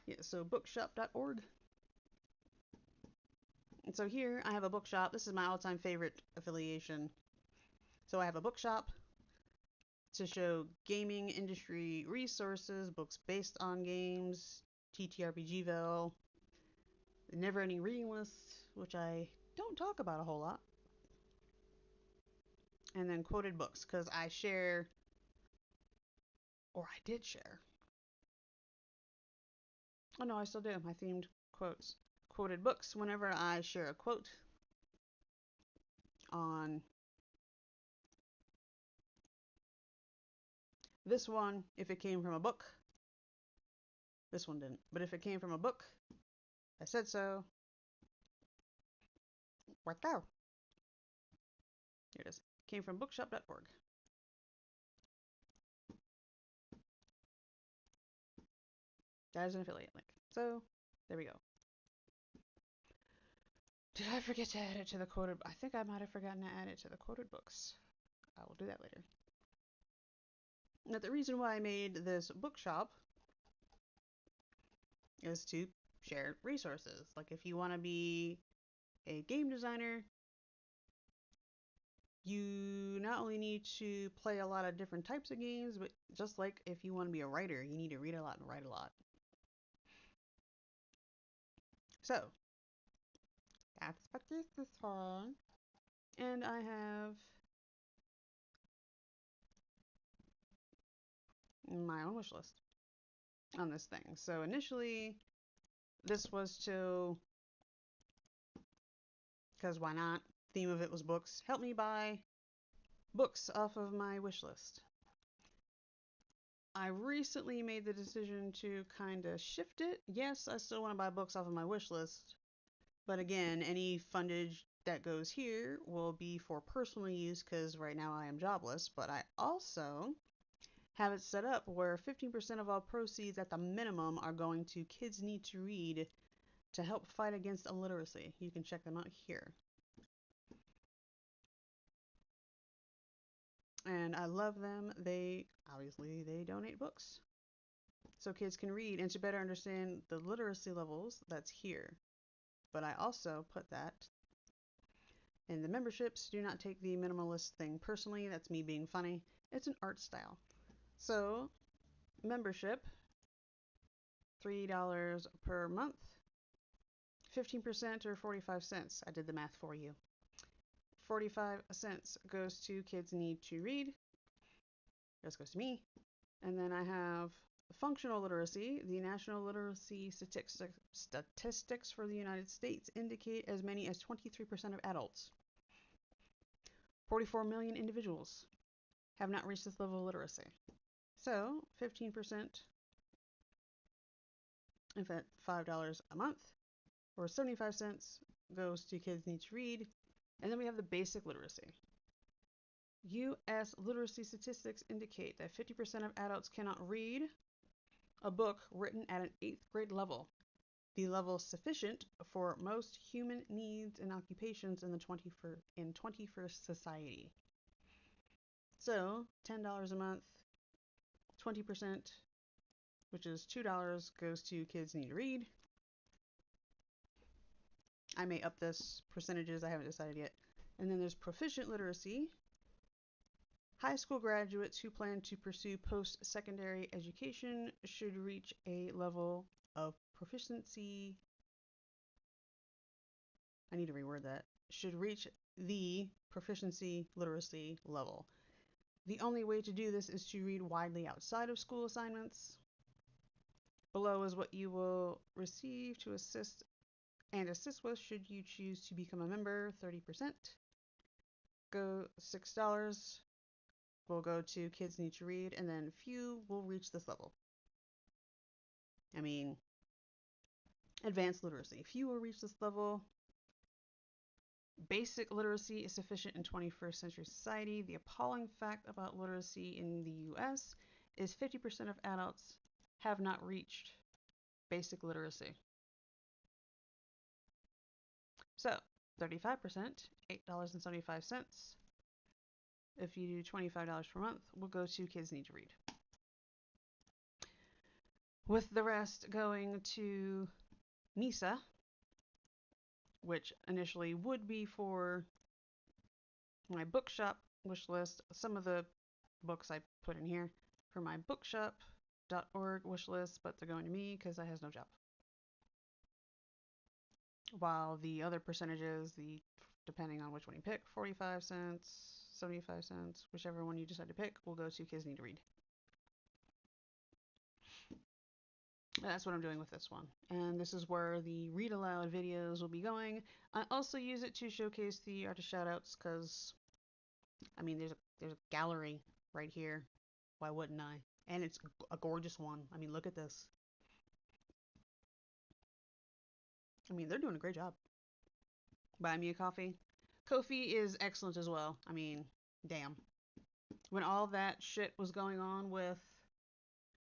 Yeah, so bookshop.org. And so here I have a bookshop. This is my all-time favorite affiliation. So I have a bookshop to show gaming industry resources, books based on games, TTRPGville, the never-ending reading list, which I don't talk about a whole lot, and then quoted books, because I share, or I did share. Oh no, I still do. My themed quotes. Quoted books. Whenever I share a quote on this one, if it came from a book, this one didn't, but if it came from a book, I said so. Right there. Here it is. Came from bookshop.org. That is an affiliate link. So, there we go. Did I forget to add it to the quoted? I think I might have forgotten to add it to the quoted books. I will do that later. Now, the reason why I made this bookshop is to share resources. Like, if you want to be a game designer, you not only need to play a lot of different types of games, but just like if you want to be a writer, you need to read a lot and write a lot. So, that's what this is for. And I have my own wish list on this thing. So initially, this was to, because why not? Theme of it was books. Help me buy books off of my wish list. I recently made the decision to kind of shift it. Yes, I still want to buy books off of my wish list, but again, any fundage that goes here will be for personal use because right now I am jobless, but I also have it set up where 15% of all proceeds at the minimum are going to Kids Need to Read to help fight against illiteracy. You can check them out here. And I love them. They donate books so kids can read and to better understand the literacy levels that's here. But I also put that in the memberships. Do not take the minimalist thing personally. That's me being funny. It's an art style. So, membership, $3 per month, 15% or 45 cents. I did the math for you. 45 cents goes to Kids Need to Read. This goes to me. And then I have functional literacy. The national literacy statistics for the United States indicate as many as 23% of adults, 44 million individuals, have not reached this level of literacy. So 15%, if at $5 a month, or 75 cents, goes to Kids Need to Read. And then we have the basic literacy. U.S. literacy statistics indicate that 50% of adults cannot read a book written at an 8th grade level, the level sufficient for most human needs and occupations in the 21st society. So, $10 a month, 20%, which is $2, goes to Kids Need to Read. I may up this percentages, I haven't decided yet. And then there's proficient literacy. High school graduates who plan to pursue post-secondary education should reach a level of proficiency. I need to reword that. Should reach the proficiency literacy level. The only way to do this is to read widely outside of school assignments. Below is what you will receive to assist with should you choose to become a member. 30%. Go $6 will go to Kids Need to Read, and then few will reach this level. I mean, advanced literacy. Few will reach this level. Basic literacy is sufficient in 21st century society. The appalling fact about literacy in the U.S. is 50% of adults have not reached basic literacy. So, 35%, $8.75. If you do $25 per month, will go to Kids Need to Read. With the rest going to NISA, which initially would be for my bookshop wish list. Some of the books I put in here for my bookshop.org wish list, but they're going to me because I has no job. While the other percentages, depending on which one you pick, 45 cents, 75 cents, whichever one you decide to pick, will go to Kids Need to Read. That's what I'm doing with this one. And this is where the read aloud videos will be going. I also use it to showcase the artist shoutouts because, I mean, there's a gallery right here. Why wouldn't I? And it's a gorgeous one. I mean, look at this. I mean, they're doing a great job. Buy me a coffee. Ko-fi is excellent as well. I mean, damn. When all that shit was going on with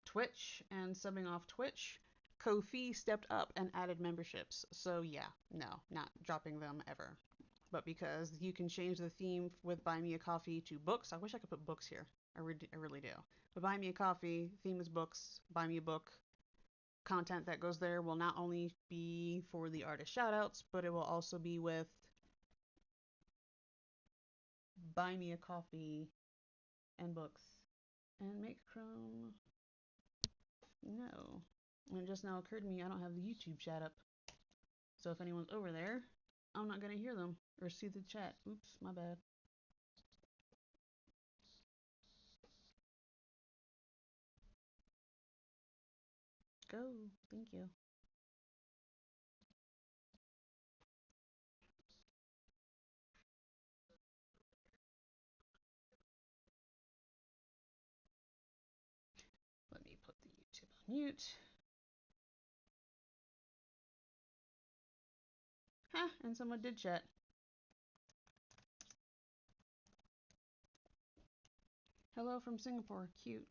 Twitch and subbing off Twitch, Ko-fi stepped up and added memberships. So yeah, no, not dropping them ever. But because you can change the theme with Buy Me a Coffee to books, I wish I could put books here. I really do. But Buy Me a Coffee, theme is books, buy me a book. Content that goes there will not only be for the artist shoutouts, but it will also be with Buy Me a Coffee and books. And make Chrome. No. And it just now occurred to me I don't have the YouTube chat up. So if anyone's over there, I'm not going to hear them or see the chat. Oops, my bad. Go. Thank you. Let me put the YouTube on mute. Ha! And someone did chat. Hello from Singapore. Cute.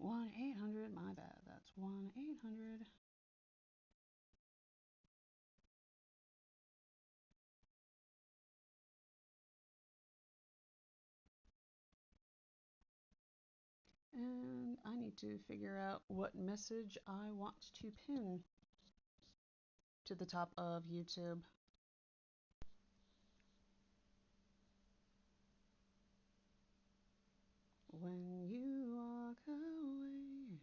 1-800, my bad. That's 1-800. And I need to figure out what message I want to pin to the top of YouTube. When you walk away,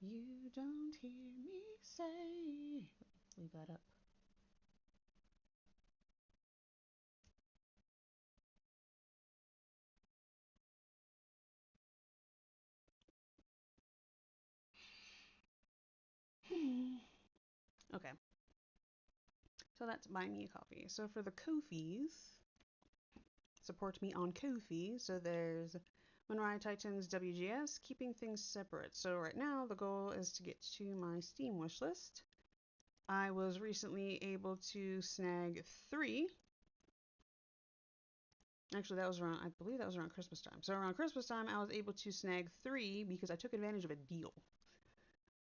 you don't hear me say. Leave that up. Okay, so that's buy me a coffee. So for the Ko-fis, support me on Ko-fi. So there's Mirai Titans WGS, keeping things separate. So right now the goal is to get to my Steam wishlist. I was recently able to snag 3. Actually, that was around, I believe that was around Christmas time. So around Christmas time, I was able to snag 3 because I took advantage of a deal.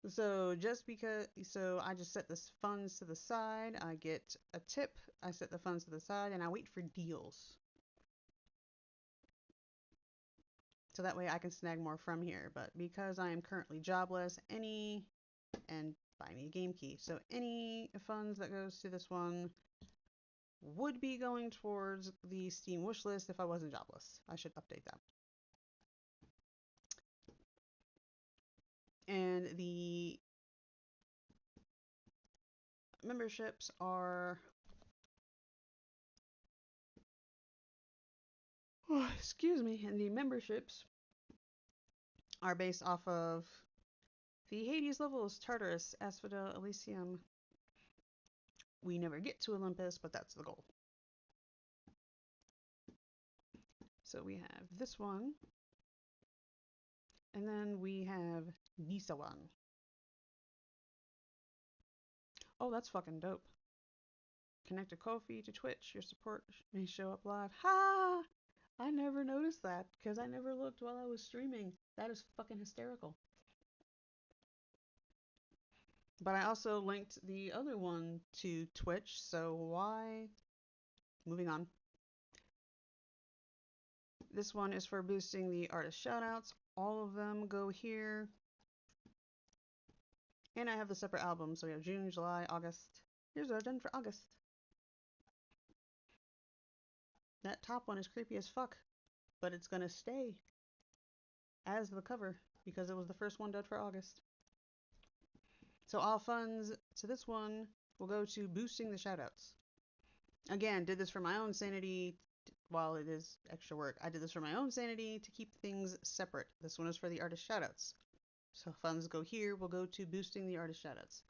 So I just set the funds to the side. I get a tip. I set the funds to the side, and I wait for deals. So that way I can snag more from here. But because I am currently jobless, and buy me a game key. So any funds that goes to this one would be going towards the Steam wish list if I wasn't jobless. I should update that. And the memberships are, oh, excuse me, and the memberships are based off of the Hades levels: Tartarus, Asphodel, Elysium. We never get to Olympus, but that's the goal. So we have this one, and then we have this one. Oh, that's fucking dope. Connect a Ko-fi to Twitch. Your support may show up live. Ha! I never noticed that because I never looked while I was streaming. That is fucking hysterical. But I also linked the other one to Twitch, so why? Moving on. This one is for boosting the artist shoutouts. All of them go here. And I have the separate albums, so we have June, July, August. Here's what I've done for August. That top one is creepy as fuck, but it's gonna stay as the cover because it was the first one done for August. So all funds to this one will go to boosting the shoutouts. Again, did this for my own sanity. While it is extra work, I did this for my own sanity to keep things separate. This one is for the artist shoutouts. So funds go here, will go to boosting the artist shoutouts.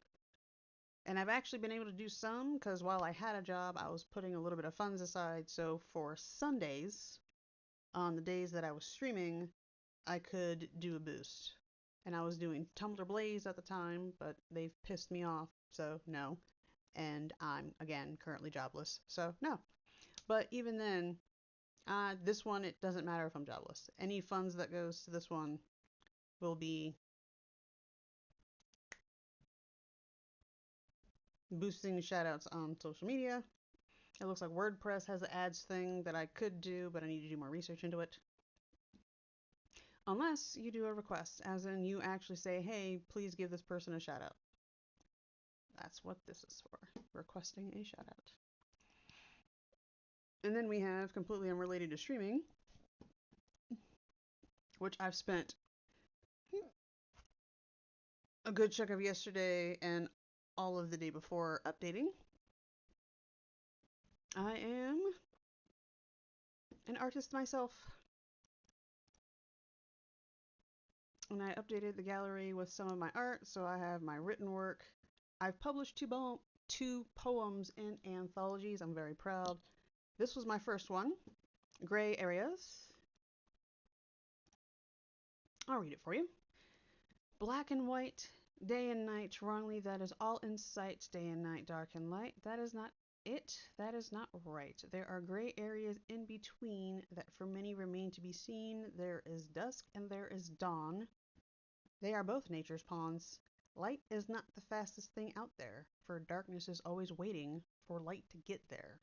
And I've actually been able to do some because while I had a job, I was putting a little bit of funds aside. So for Sundays, on the days that I was streaming, I could do a boost. And I was doing Tumblr Blaze at the time, but they've pissed me off, so no. And I'm, again, currently jobless, so no. But even then, this one, it doesn't matter if I'm jobless. Any funds that goes to this one will be boosting shoutouts on social media. It looks like WordPress has an ads thing that I could do, but I need to do more research into it. Unless you do a request, as in you actually say, hey, please give this person a shout out. That's what this is for, requesting a shout out. And then we have completely unrelated to streaming, which I've spent a good chunk of yesterday and all of the day before updating. I am an artist myself. And I updated the gallery with some of my art, so I have my written work. I've published two poems in anthologies. I'm very proud. This was my first one, Gray Areas. I'll read it for you. Black and white, day and night, wrongly, that is all in sight, day and night, dark and light. That is not it, that is not right. There are gray areas in between that for many remain to be seen. There is dusk and there is dawn. They are both nature's pawns. Light is not the fastest thing out there, for darkness is always waiting for light to get there.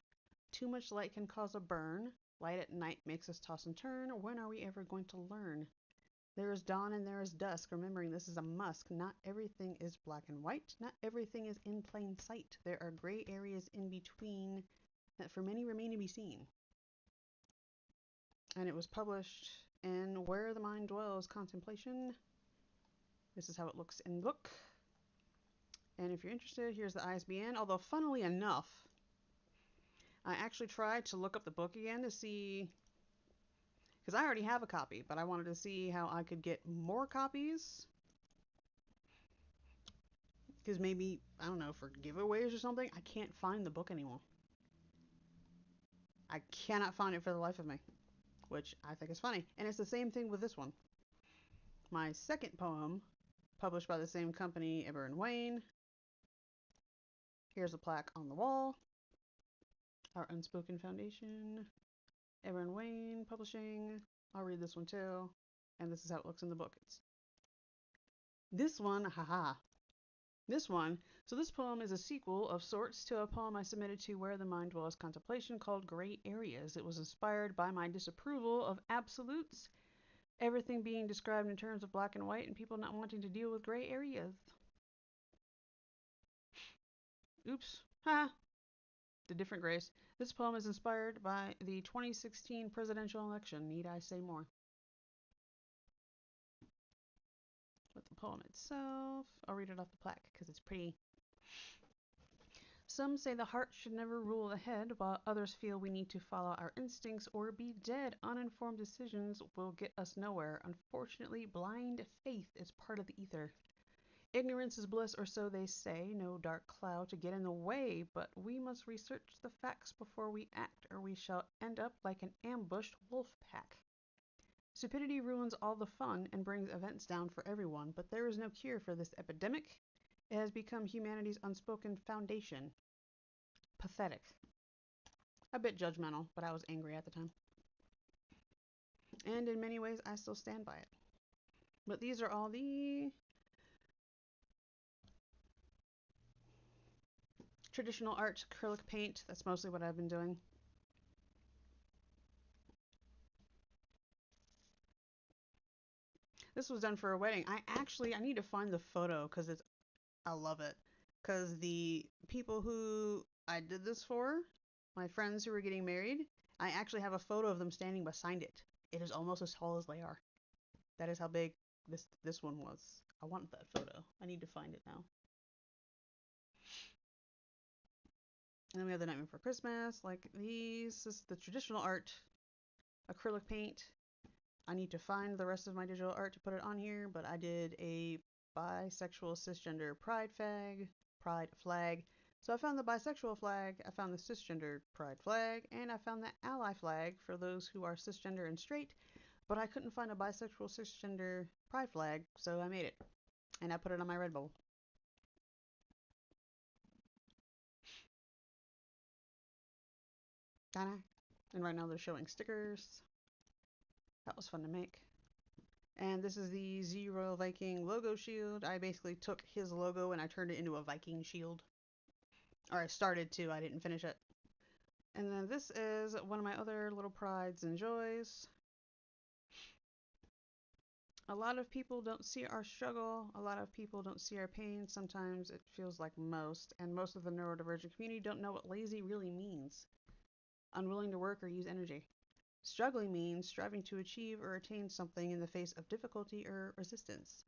Too much light can cause a burn. Light at night makes us toss and turn. When are we ever going to learn? There is dawn and there is dusk, remembering this is a musk. Not everything is black and white. Not everything is in plain sight. There are gray areas in between that for many remain to be seen. And it was published in Where the Mind Dwells Contemplation. This is how it looks in the book. And if you're interested, here's the ISBN. Although, funnily enough, I actually tried to look up the book again to see, because I already have a copy, but I wanted to see how I could get more copies. Because maybe, I don't know, for giveaways or something, I can't find the book anymore. I cannot find it for the life of me, which I think is funny. And it's the same thing with this one. My second poem, published by the same company, Eber and Wayne. Here's a plaque on the wall. Our Unspoken Foundation, Eber and Wayne Publishing. I'll read this one too. And this is how it looks in the book. It's this one, haha. This one. So this poem is a sequel of sorts to a poem I submitted to Where the Mind Dwells Contemplation called Gray Areas. It was inspired by my disapproval of absolutes, everything being described in terms of black and white, and people not wanting to deal with gray areas. Oops. Ha! The different grays. This poem is inspired by the 2016 presidential election. Need I say more? With the poem itself, I'll read it off the plaque because it's pretty. Some say the heart should never rule the head, while others feel we need to follow our instincts or be dead. Uninformed decisions will get us nowhere. Unfortunately, blind faith is part of the ether. Ignorance is bliss, or so they say, no dark cloud to get in the way, but we must research the facts before we act, or we shall end up like an ambushed wolf pack. Stupidity ruins all the fun and brings events down for everyone, but there is no cure for this epidemic. It has become humanity's unspoken foundation. Pathetic. A bit judgmental, but I was angry at the time. And in many ways, I still stand by it. But these are all the traditional art acrylic paint. That's mostly what I've been doing. This was done for a wedding. I need to find the photo because I love it. Because the people who I did this for, my friends who were getting married, I actually have a photo of them standing beside it. It is almost as tall as they are. That is how big this one was. I want that photo. I need to find it now. And then we have The Night Before Christmas. Like these, this is the traditional art acrylic paint. I need to find the rest of my digital art to put it on here, but I did a bisexual cisgender pride flag. So I found the bisexual flag, I found the cisgender pride flag, and I found the ally flag for those who are cisgender and straight, but I couldn't find a bisexual cisgender pride flag, so I made it. And I put it on my Redbubble. And right now they're showing stickers. That was fun to make. And this is the Z Royal Viking logo shield. I basically took his logo and I turned it into a Viking shield. Or I started to, I didn't finish it. And then this is one of my other little prides and joys. A lot of people don't see our struggle. A lot of people don't see our pain. Sometimes it feels like most. And most of the neurodivergent community don't know what lazy really means. Unwilling to work or use energy. Struggling means striving to achieve or attain something in the face of difficulty or resistance.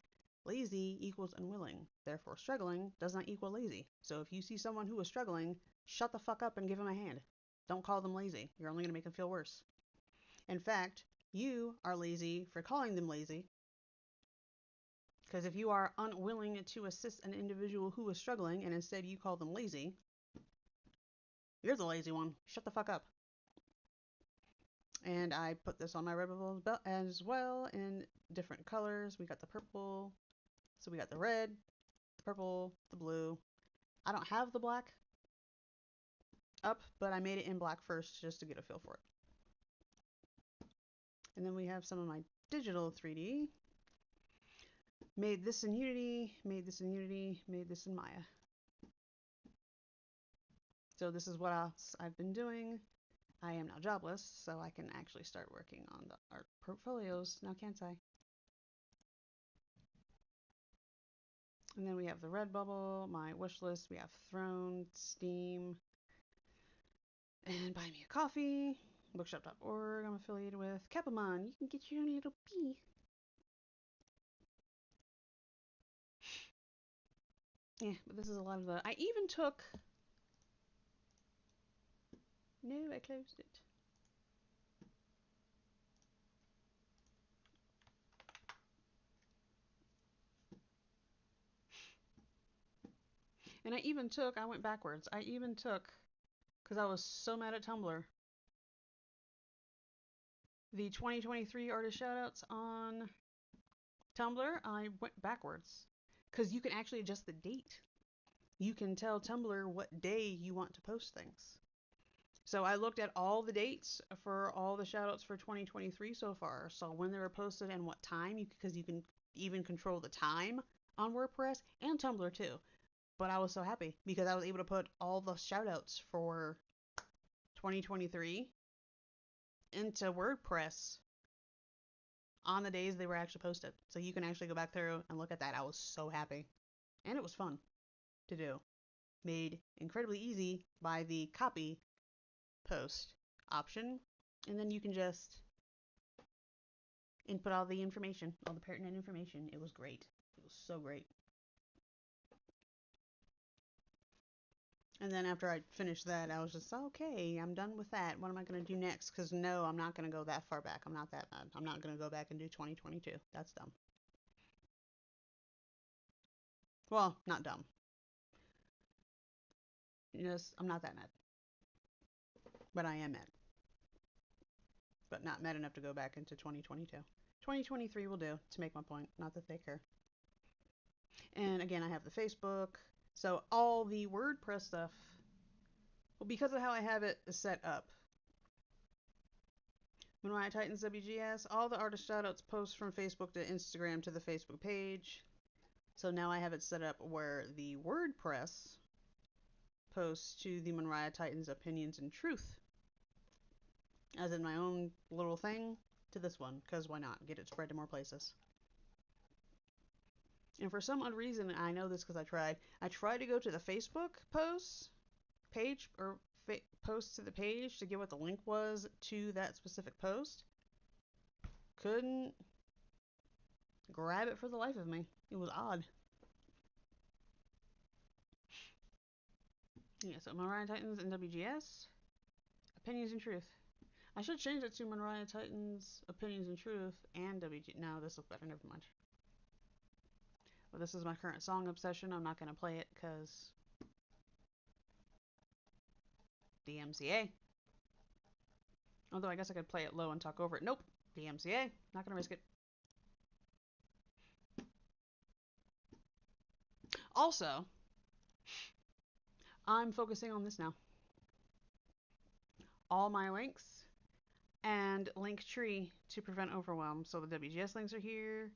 Lazy equals unwilling. Therefore, struggling does not equal lazy. So if you see someone who is struggling, shut the fuck up and give them a hand. Don't call them lazy. You're only going to make them feel worse. In fact, you are lazy for calling them lazy. Because if you are unwilling to assist an individual who is struggling and instead you call them lazy, you're the lazy one. Shut the fuck up. And I put this on my Redbubble as well in different colors. We got the purple, so we got the red, the purple, the blue. I don't have the black up, but I made it in black first just to get a feel for it. And then we have some of my digital 3D. Made this in Unity, made this in Unity, made this in Maya. So this is what else I've been doing. I am now jobless, so I can actually start working on the art portfolios now, can't I? And then we have the Redbubble, my wish list. We have Throne, Steam, and Buy Me a Coffee. Bookshop.org. I'm affiliated with Kapamon. You can get your own little bee. Yeah, but this is a lot of the. I even took. No, I closed it. And I even took. I went backwards. I even took. Because I was so mad at Tumblr. The 2023 artist shoutouts on Tumblr, I went backwards. Because you can actually adjust the date. You can tell Tumblr what day you want to post things. So I looked at all the dates for all the shoutouts for 2023 so far. So when they were posted and what time, because you can even control the time on WordPress and Tumblr too. But I was so happy because I was able to put all the shoutouts for 2023 into WordPress on the days they were actually posted. So you can actually go back through and look at that. I was so happy. And it was fun to do. Made incredibly easy by the copy post option. And then you can just input all the information, all the pertinent information. It was great. It was so great. And then after I finished that, I was just, okay, I'm done with that. What am I going to do next? Because no, I'm not going to go that far back. I'm not that bad. I'm not going to go back and do 2022. That's dumb. Well, not dumb. Just, I'm not that mad. But I am mad. But not mad enough to go back into 2022. 2023 will do to make my point. Not that they care. And again, I have the Facebook. So all the WordPress stuff, well, because of how I have it set up, when Riot Titans WGS, all the artist shoutouts post from Facebook to Instagram to the Facebook page. So now I have it set up where the WordPress posts to the Mariah Titans Opinions and Truth, as in my own little thing, to this one, because why not? Get it spread to more places. And for some odd reason, I know this because I tried to go to the Facebook posts page, or post to the page to get what the link was to that specific post. Couldn't grab it for the life of me. It was odd. Yeah, so Mariah Titans and WGS, Opinions and Truth. I should change it to Mariah Titans, Opinions and Truth, and WG. No, this looks better. Never mind. Well, this is my current song obsession. I'm not going to play it because DMCA. Although I guess I could play it low and talk over it. Nope. DMCA. Not going to risk it. Also, I'm focusing on this now. All my links and Linktree to prevent overwhelm. So the WGS links are here.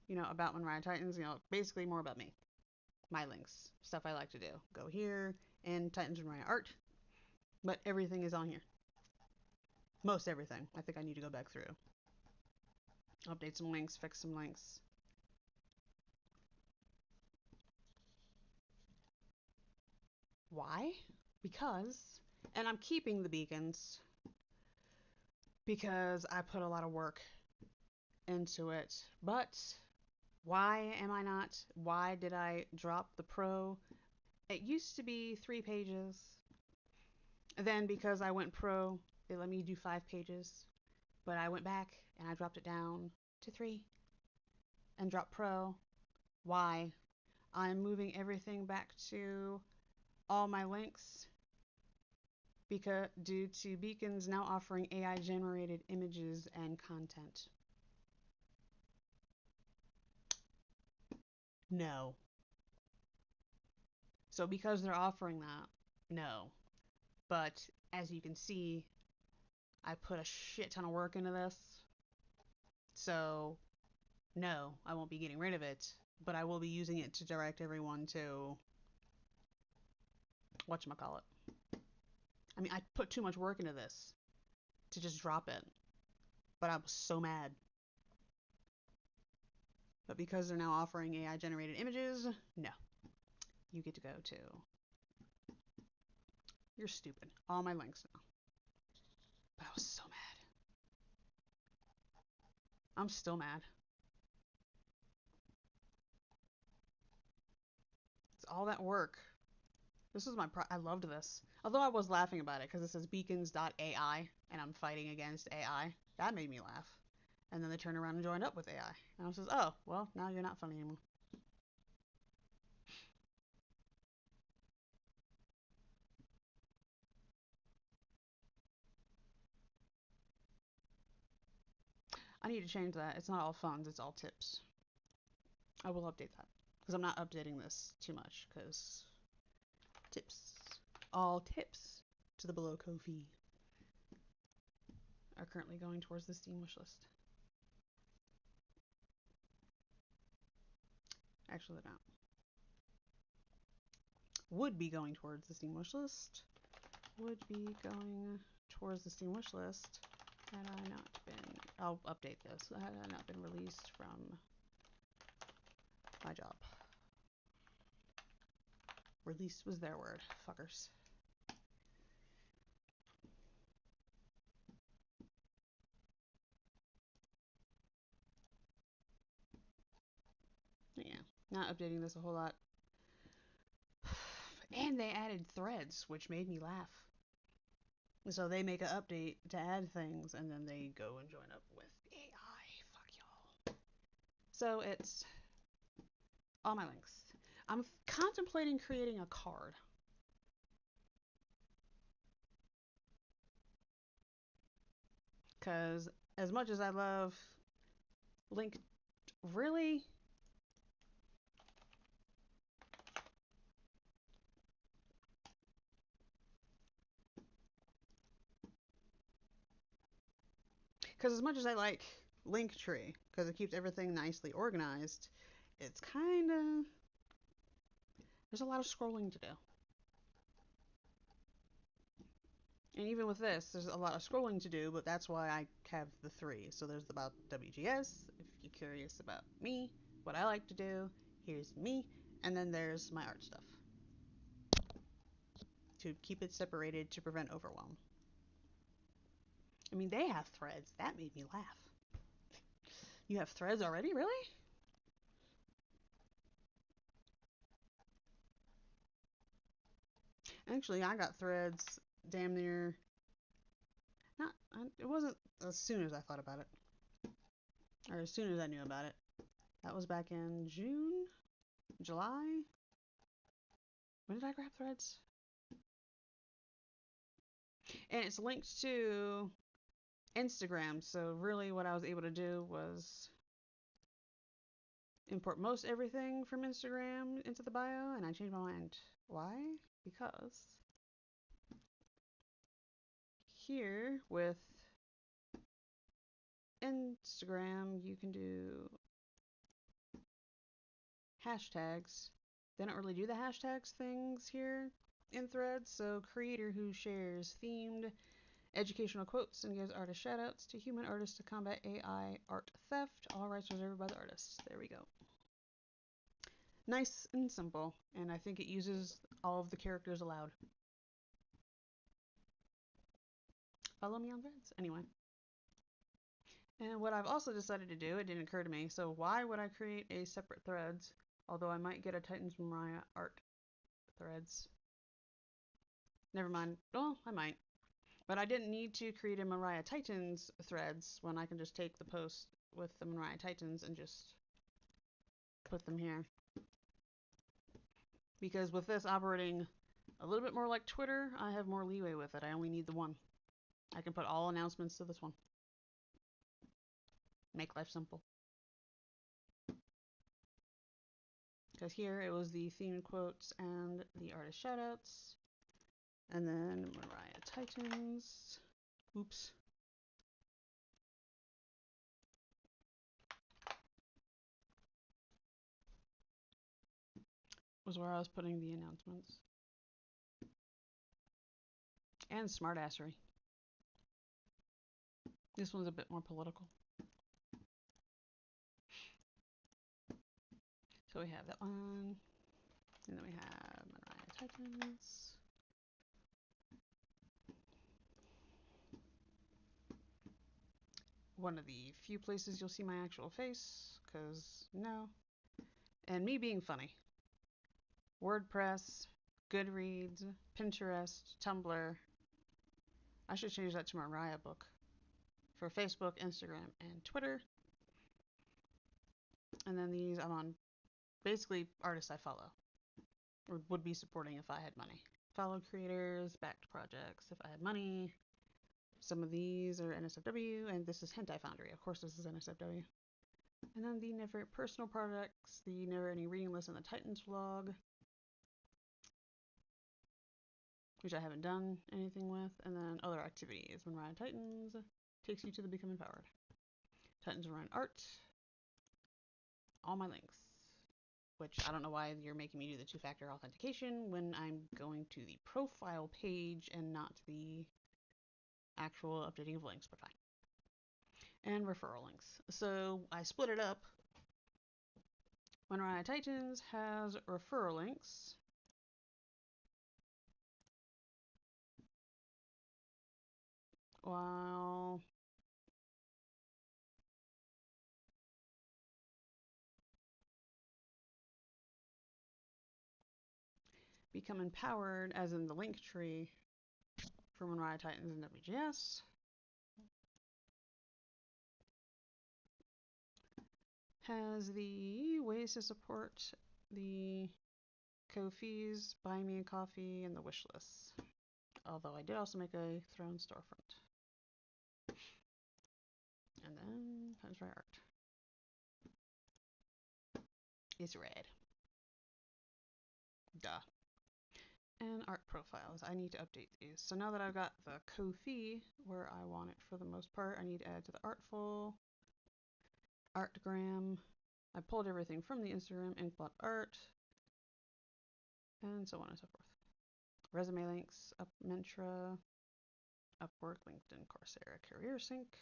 You know, about Mariah Titans. You know, basically more about me. My links. Stuff I like to do. Go here. And Titans and Mariah art. But everything is on here. Most everything. I think I need to go back through. Update some links. Fix some links. Why? Because, and I'm keeping the beacons because I put a lot of work into it. But why am I not? Why did I drop the pro? It used to be 3 pages. Then because I went pro, they let me do 5 pages. But I went back and I dropped it down to 3 and dropped pro. Why? I'm moving everything back to all my links because due to beacons now offering AI generated images and content. No. So because they're offering that, no. But as you can see, I put a shit ton of work into this. So no, I won't be getting rid of it, but I will be using it to direct everyone to whatchamacallit. I mean, I put too much work into this to just drop it. But I was so mad. But because they're now offering AI generated images, no. You get to go to. You're stupid. All my links now. But I was so mad. I'm still mad. It's all that work. This was I loved this. Although I was laughing about it because it says beacons.ai and I'm fighting against AI. That made me laugh. And then they turned around and joined up with AI. And I was just, oh, well, now you're not funny anymore. I need to change that. It's not all funds, it's all tips. I will update that. Because I'm not updating this too much. Because tips. All tips to the below Ko-fi are currently going towards the Steam wish list. Actually, they're not. Would be going towards the Steam wish list. Would be going towards the Steam wish list had I not been. I'll update this. Had I not been released from my job. Released was their word, fuckers. Yeah, not updating this a whole lot. And they added threads, which made me laugh. So they make an update to add things, and then they go and join up with AI. Fuck y'all. So it's all my links. I'm contemplating creating a card. Because as much as I love link, really? Because as much as I like Linktree, because it keeps everything nicely organized, it's kind of. There's a lot of scrolling to do. And even with this, there's a lot of scrolling to do, but that's why I have the three. So there's about WGS, if you're curious about me, what I like to do, here's me, and then there's my art stuff. To keep it separated to prevent overwhelm. I mean, they have threads. That made me laugh. You have threads already? Really? Actually, I got threads damn near. Not. It wasn't as soon as I thought about it, or as soon as I knew about it. That was back in June, July. When did I grab threads? And it's linked to Instagram. So really, what I was able to do was import most everything from Instagram into the bio, and I changed my mind. Why? Because here with Instagram, you can do hashtags. They don't really do the hashtags things here in threads, so creator who shares themed educational quotes and gives artist shoutouts to human artists to combat AI art theft. All rights reserved by the artists. There we go. Nice and simple, and I think it uses all of the characters allowed. Follow me on threads. Anyway. And what I've also decided to do, it didn't occur to me, so why would I create a separate threads? Although I might get a Titans Mariah art threads. Never mind. Well, I might. But I didn't need to create a Mariah Titans threads when I can just take the post with the Mariah Titans and just put them here. Because with this operating a little bit more like Twitter, I have more leeway with it. I only need the one. I can put all announcements to this one. Make life simple. Because here it was the themed quotes and the artist shoutouts. And then Mariah Titans. Oops. Was where I was putting the announcements. And smartassery. This one's a bit more political. So we have that one. And then we have Mariah Titans. one of the few places you'll see my actual face, because no. And me being funny. WordPress, Goodreads, Pinterest, Tumblr. I should change that to Mariah book. For Facebook, Instagram, and Twitter. And then these I'm on basically artists I follow or would be supporting if I had money. Followed creators, backed projects if I had money. Some of these are NSFW, and this is Hentai Foundry. Of course, this is NSFW. And then the Never Personal Projects, the Never Any Reading List, and the Titans vlog, which I haven't done anything with. And then other activities. When Ryan Titans takes you to the Become Empowered. Titans Ryan Art. All my links. Which I don't know why you're making me do the two-factor authentication when I'm going to the profile page and not the actual updating of links, but fine. And referral links. So I split it up. When Ryan Titans has referral links, while Become Empowered, as in the link tree for Mariah Titans and WGS, has the ways to support the Ko-fis, Buy Me a Coffee, and the wish lists. Although I did also make a Throne storefront. And then Times Right Art. It's red. Duh. And art profiles. I need to update these. So now that I've got the Ko-fi where I want it for the most part, I need to add to the Artful, Artgram. I pulled everything from the Instagram, Inkblot Art, and so on and so forth. Resume links, Upmentra, Upwork, LinkedIn, Coursera, CareerSync.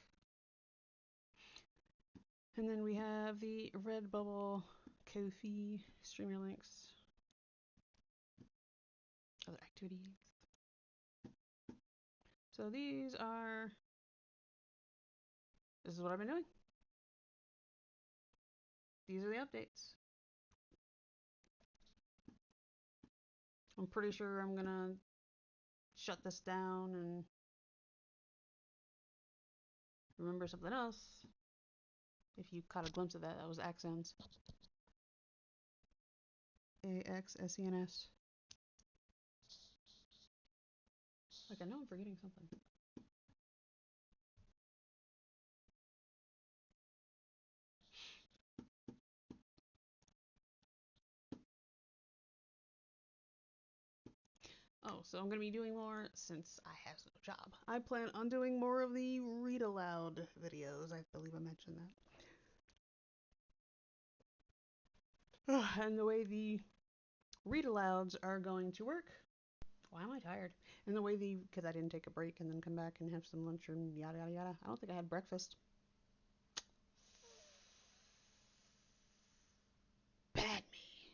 And then we have the Redbubble, Ko-fi, streamer links, other activities. So this is what I've been doing. These are the updates. I'm pretty sure I'm gonna shut this down and remember something else. If you caught a glimpse of that, that was Accents. AXSENS. Like, I know I'm forgetting something. Oh, so I'm going to be doing more since I have no job. I plan on doing more of the read aloud videos. I believe I mentioned that. And the way the read alouds are going to work. Why am I tired? And the way because I didn't take a break and then come back and have some lunch and yada yada yada. I don't think I had breakfast. Bad me.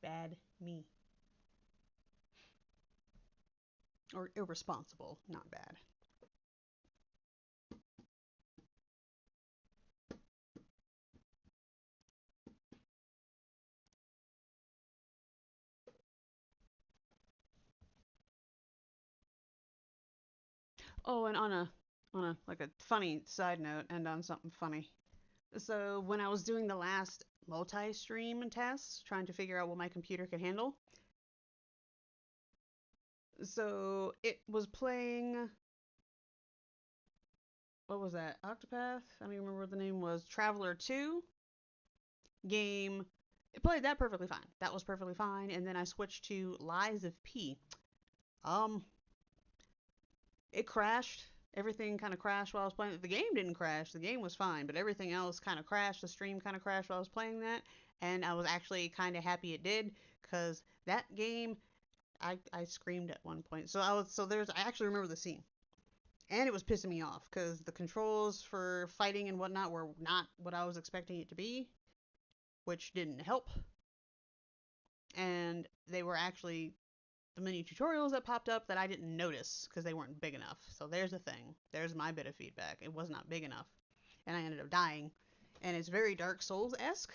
Bad me. Or irresponsible, not bad. Oh, and on a like a funny side note, and on something funny. So when I was doing the last multi-stream test, trying to figure out what my computer could handle, so it was playing. What was that? Octopath? I don't even remember what the name was. Traveler 2 game. It played that perfectly fine. That was perfectly fine. And then I switched to Lies of P. Um, it crashed. Everything kind of crashed while I was playing it. The game didn't crash. The game was fine, but everything else kind of crashed. The stream kind of crashed while I was playing that, and I was actually kind of happy it did because that game, I screamed at one point. I actually remember the scene, and it was pissing me off because the controls for fighting and whatnot were not what I was expecting it to be, which didn't help, and they were actually the many tutorials that popped up that I didn't notice because they weren't big enough. So there's the thing. There's my bit of feedback. It was not big enough. And I ended up dying. And it's very Dark Souls-esque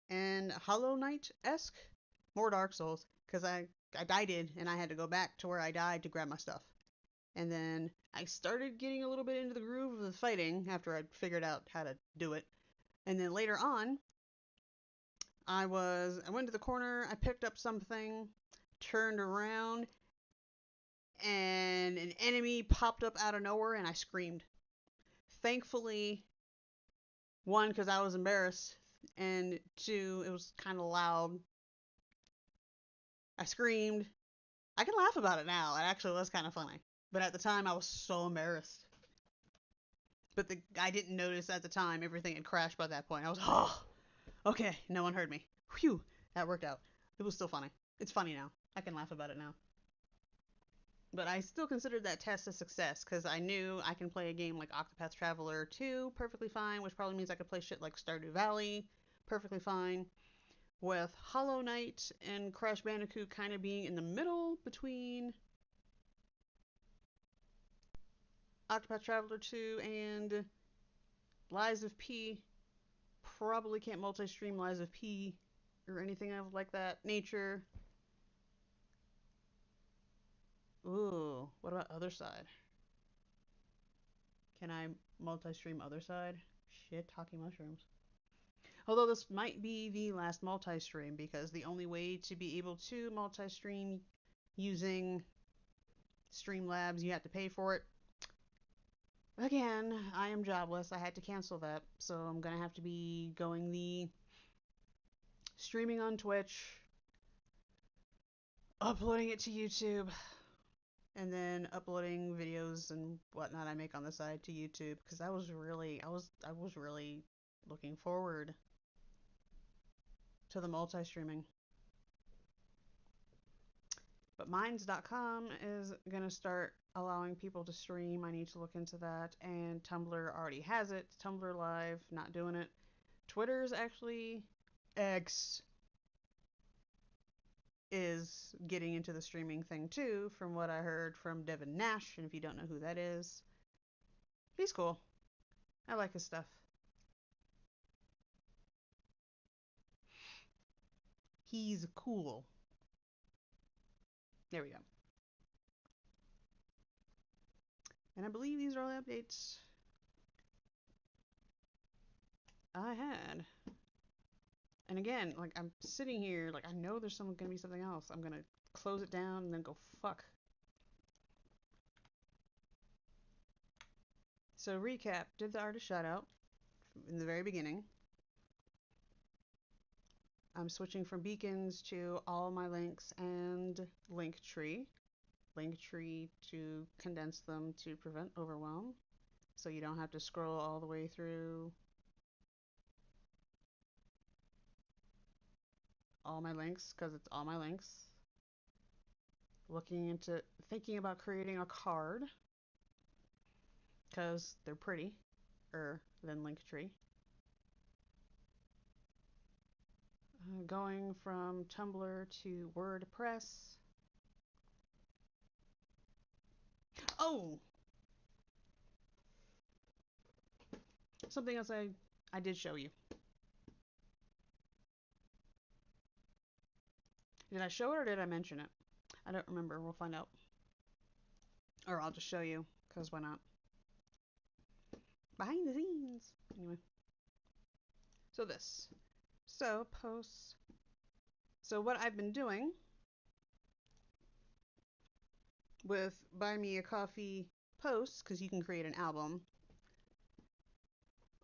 and Hollow Knight-esque. More Dark Souls. Because I died in and I had to go back to where I died to grab my stuff. And then I started getting a little bit into the groove of the fighting after I figured out how to do it. And then later on, I went to the corner, I picked up something, turned around, and an enemy popped up out of nowhere and I screamed. Thankfully, one, because I was embarrassed, and two, it was kind of loud. I screamed. I can laugh about it now. It actually was kind of funny. But at the time, I was so embarrassed. But I didn't notice at the time. Everything had crashed by that point. I was, oh, okay, no one heard me. Whew, that worked out. It was still funny. It's funny now. I can laugh about it now. But I still considered that test a success because I knew I can play a game like Octopath Traveler 2 perfectly fine, which probably means I could play shit like Stardew Valley perfectly fine. With Hollow Knight and Crash Bandicoot kind of being in the middle between Octopath Traveler 2 and Lies of P. Probably can't multi-stream Lies of P or anything of like that nature. Ooh, what about Other Side? Can I multi-stream Other Side? Shit, talking mushrooms. Although this might be the last multi-stream because the only way to be able to multi-stream using Streamlabs, you have to pay for it. Again, I am jobless. I had to cancel that, so I'm gonna have to be going the streaming on Twitch, uploading it to YouTube, and then uploading videos and whatnot I make on the side to YouTube because I was really looking forward to the multi-streaming. But Minds.com is going to start allowing people to stream. I need to look into that. And Tumblr already has it. Tumblr Live, not doing it. Twitter's actually X is getting into the streaming thing too, from what I heard from Devin Nash. And if you don't know who that is, he's cool. I like his stuff. He's cool. There we go. And I believe these are all the updates I had. And again, like I'm sitting here, like I know there's gonna be something else. I'm gonna close it down and then go fuck. So recap, did the artist shout out in the very beginning. I'm switching from beacons to all my links and Linktree. Linktree to condense them to prevent overwhelm. So you don't have to scroll all the way through all my links because it's all my links. Looking into thinking about creating a card because they're pretty than Linktree. Going from Tumblr to WordPress. Oh! Something else I did show you. Did I show it or did I mention it? I don't remember. We'll find out. Or I'll just show you, because why not? Behind the scenes. Anyway. So this. So posts. So what I've been doing with Buy Me a Coffee posts, because you can create an album,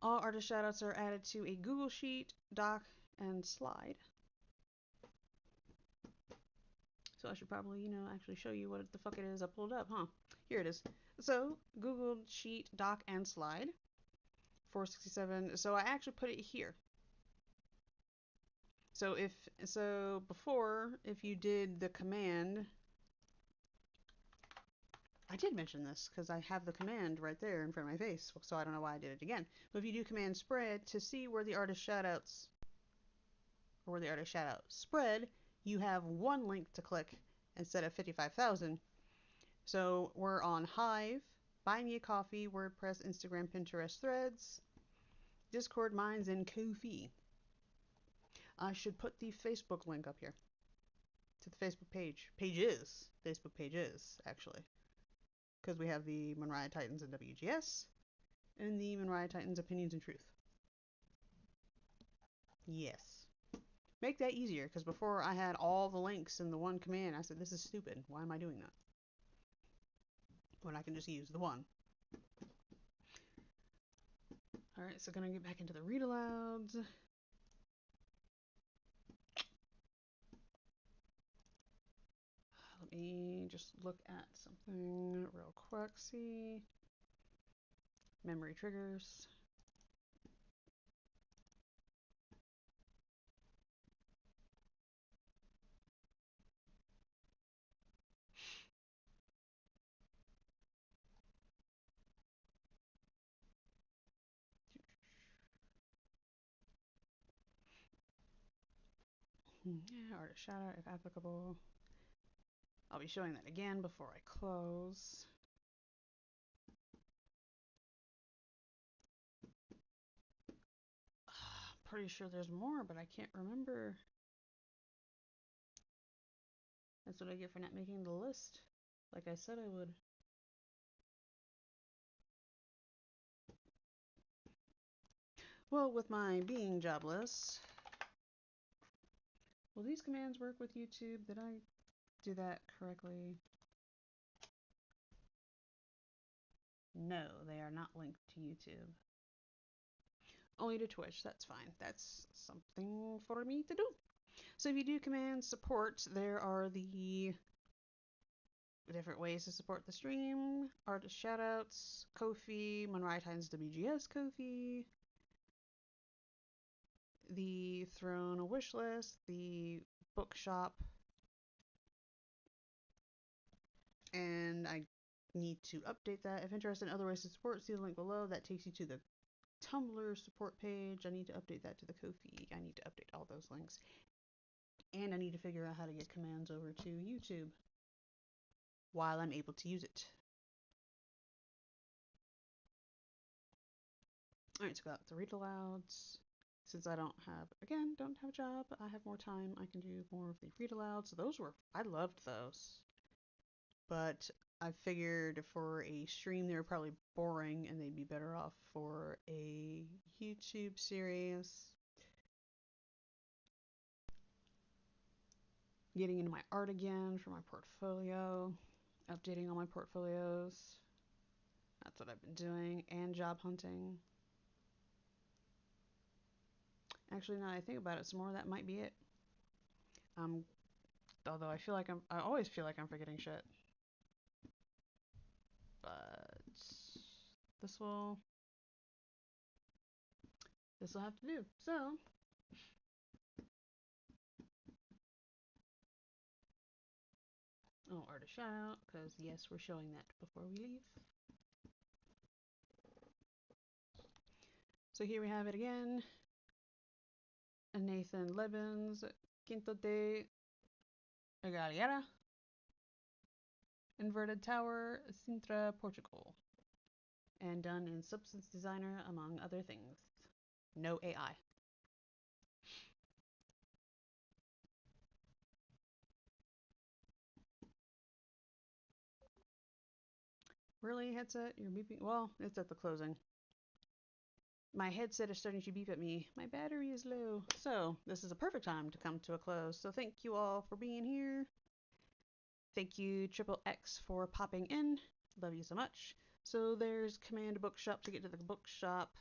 all artist shoutouts are added to a Google Sheet, Doc, and Slide. So I should probably, actually show you what the fuck it is I pulled up, huh? Here it is. So Google Sheet, Doc, and Slide. 467. So I actually put it here. So before, if you did the command, I did mention this because I have the command right there in front of my face, so I don't know why I did it again. But if you do command spread to see where the artist shoutouts or where the artist shoutout spread, you have one link to click instead of 55,000. So we're on Hive, Buy Me a Coffee, WordPress, Instagram, Pinterest, Threads, Discord, Minds, and Ko-fi. I should put the Facebook link up here to the Facebook page. Facebook pages, actually. Because we have the Monriah Titans and WGS, and the Monriah Titans Opinions and Truth. Yes. Make that easier, because before I had all the links in the one command. I said, this is stupid. Why am I doing that? When I can just use the one. Alright, so gonna get back into the read alouds. Let me just look at something real quick. See. Memory triggers. Yeah, artist shout out if applicable. I'll be showing that again before I close. Pretty sure there's more, but I can't remember. That's what I get for not making the list, like I said I would. Well, with my being jobless, will these commands work with YouTube? Did I do that correctly? No, they are not linked to YouTube. Only to Twitch, that's fine. That's something for me to do. So if you do command support, there are the different ways to support the stream. Artist shoutouts, Ko-fi, Monriah Titans WGS Ko-fi, the Throne wish list, the bookshop, and I need to update that. If interested in other ways to support, see the link below. That takes you to the Tumblr support page. I need to update that to the Ko-fi. I need to update all those links. And I need to figure out how to get commands over to YouTube while I'm able to use it. Alright, so got the read alouds. Since I don't have a job, I have more time. I can do more of the read alouds. So I loved those. But I figured for a stream they were probably boring and they'd be better off for a YouTube series. Getting into my art again for my portfolio, updating all my portfolios. That's what I've been doing, and job hunting. Actually, now that I think about it some more, that might be it. Although I always feel like I'm forgetting shit. But this will have to do. So, artist shout out, because yes, we're showing that before we leave. So here we have it again. Nathan Lebens, Quinto de Galera, Inverted Tower, Sintra, Portugal. And done in Substance Designer, among other things. No AI. Really, headset? You're beeping? Well, it's at the closing. My headset is starting to beep at me. My battery is low. So, this is a perfect time to come to a close. So, thank you all for being here. Thank you, Triple X, for popping in. Love you so much. So, there's Command Bookshop to get to the bookshop.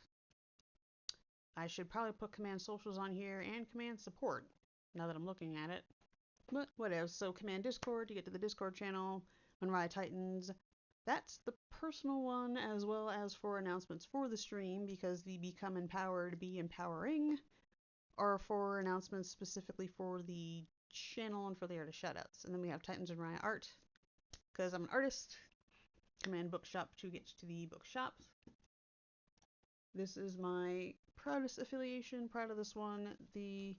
I should probably put Command Socials on here and Command Support, now that I'm looking at it. But whatever. So, Command Discord to get to the Discord channel. Monriah Titans. That's the personal one, as well as for announcements for the stream, because the Become Empowered, Be Empowering are for announcements specifically for the channel and for the artist shoutouts. And then we have Titans and Riot Art, because I'm an artist. Command Bookshop to get to the bookshop. This is my proudest affiliation, proud of this one. The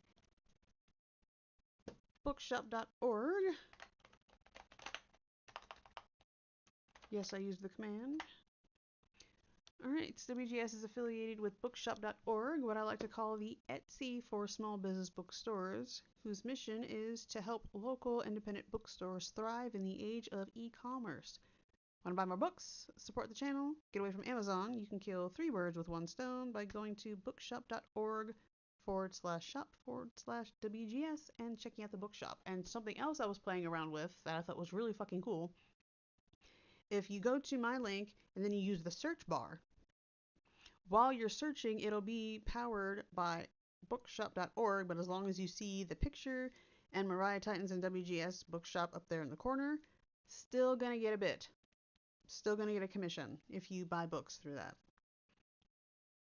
bookshop.org. Yes, I used the command. Alright, WGS is affiliated with bookshop.org, what I like to call the Etsy for small business bookstores, whose mission is to help local independent bookstores thrive in the age of e-commerce. Want to buy more books? Support the channel? Get away from Amazon? You can kill 3 birds with 1 stone by going to bookshop.org/shop/WGS and checking out the bookshop. And something else I was playing around with that I thought was really fucking cool. If you go to my link and then you use the search bar, while you're searching, it'll be powered by bookshop.org, but as long as you see the picture and Mariah Titans and WGS bookshop up there in the corner, still gonna get a bit. Still gonna get a commission if you buy books through that.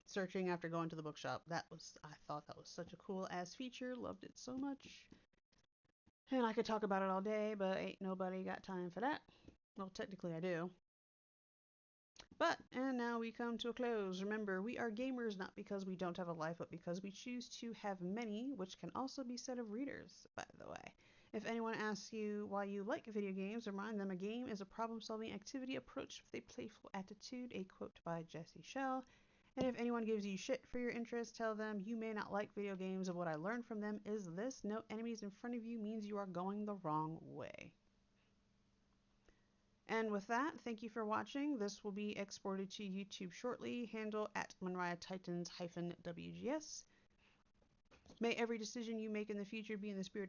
Searching after going to the bookshop. I thought that was such a cool ass feature. Loved it so much. And I could talk about it all day, but ain't nobody got time for that. Well, technically I do. And now we come to a close. Remember, we are gamers not because we don't have a life, but because we choose to have many, which can also be said of readers, by the way. If anyone asks you why you like video games, remind them a game is a problem-solving activity approached with a playful attitude, a quote by Jesse Shell. And if anyone gives you shit for your interest, tell them you may not like video games, and what I learned from them is this: no enemies in front of you means you are going the wrong way. And with that, thank you for watching. This will be exported to YouTube shortly. Handle at MariahTitans-WGS. May every decision you make in the future be in the spirit of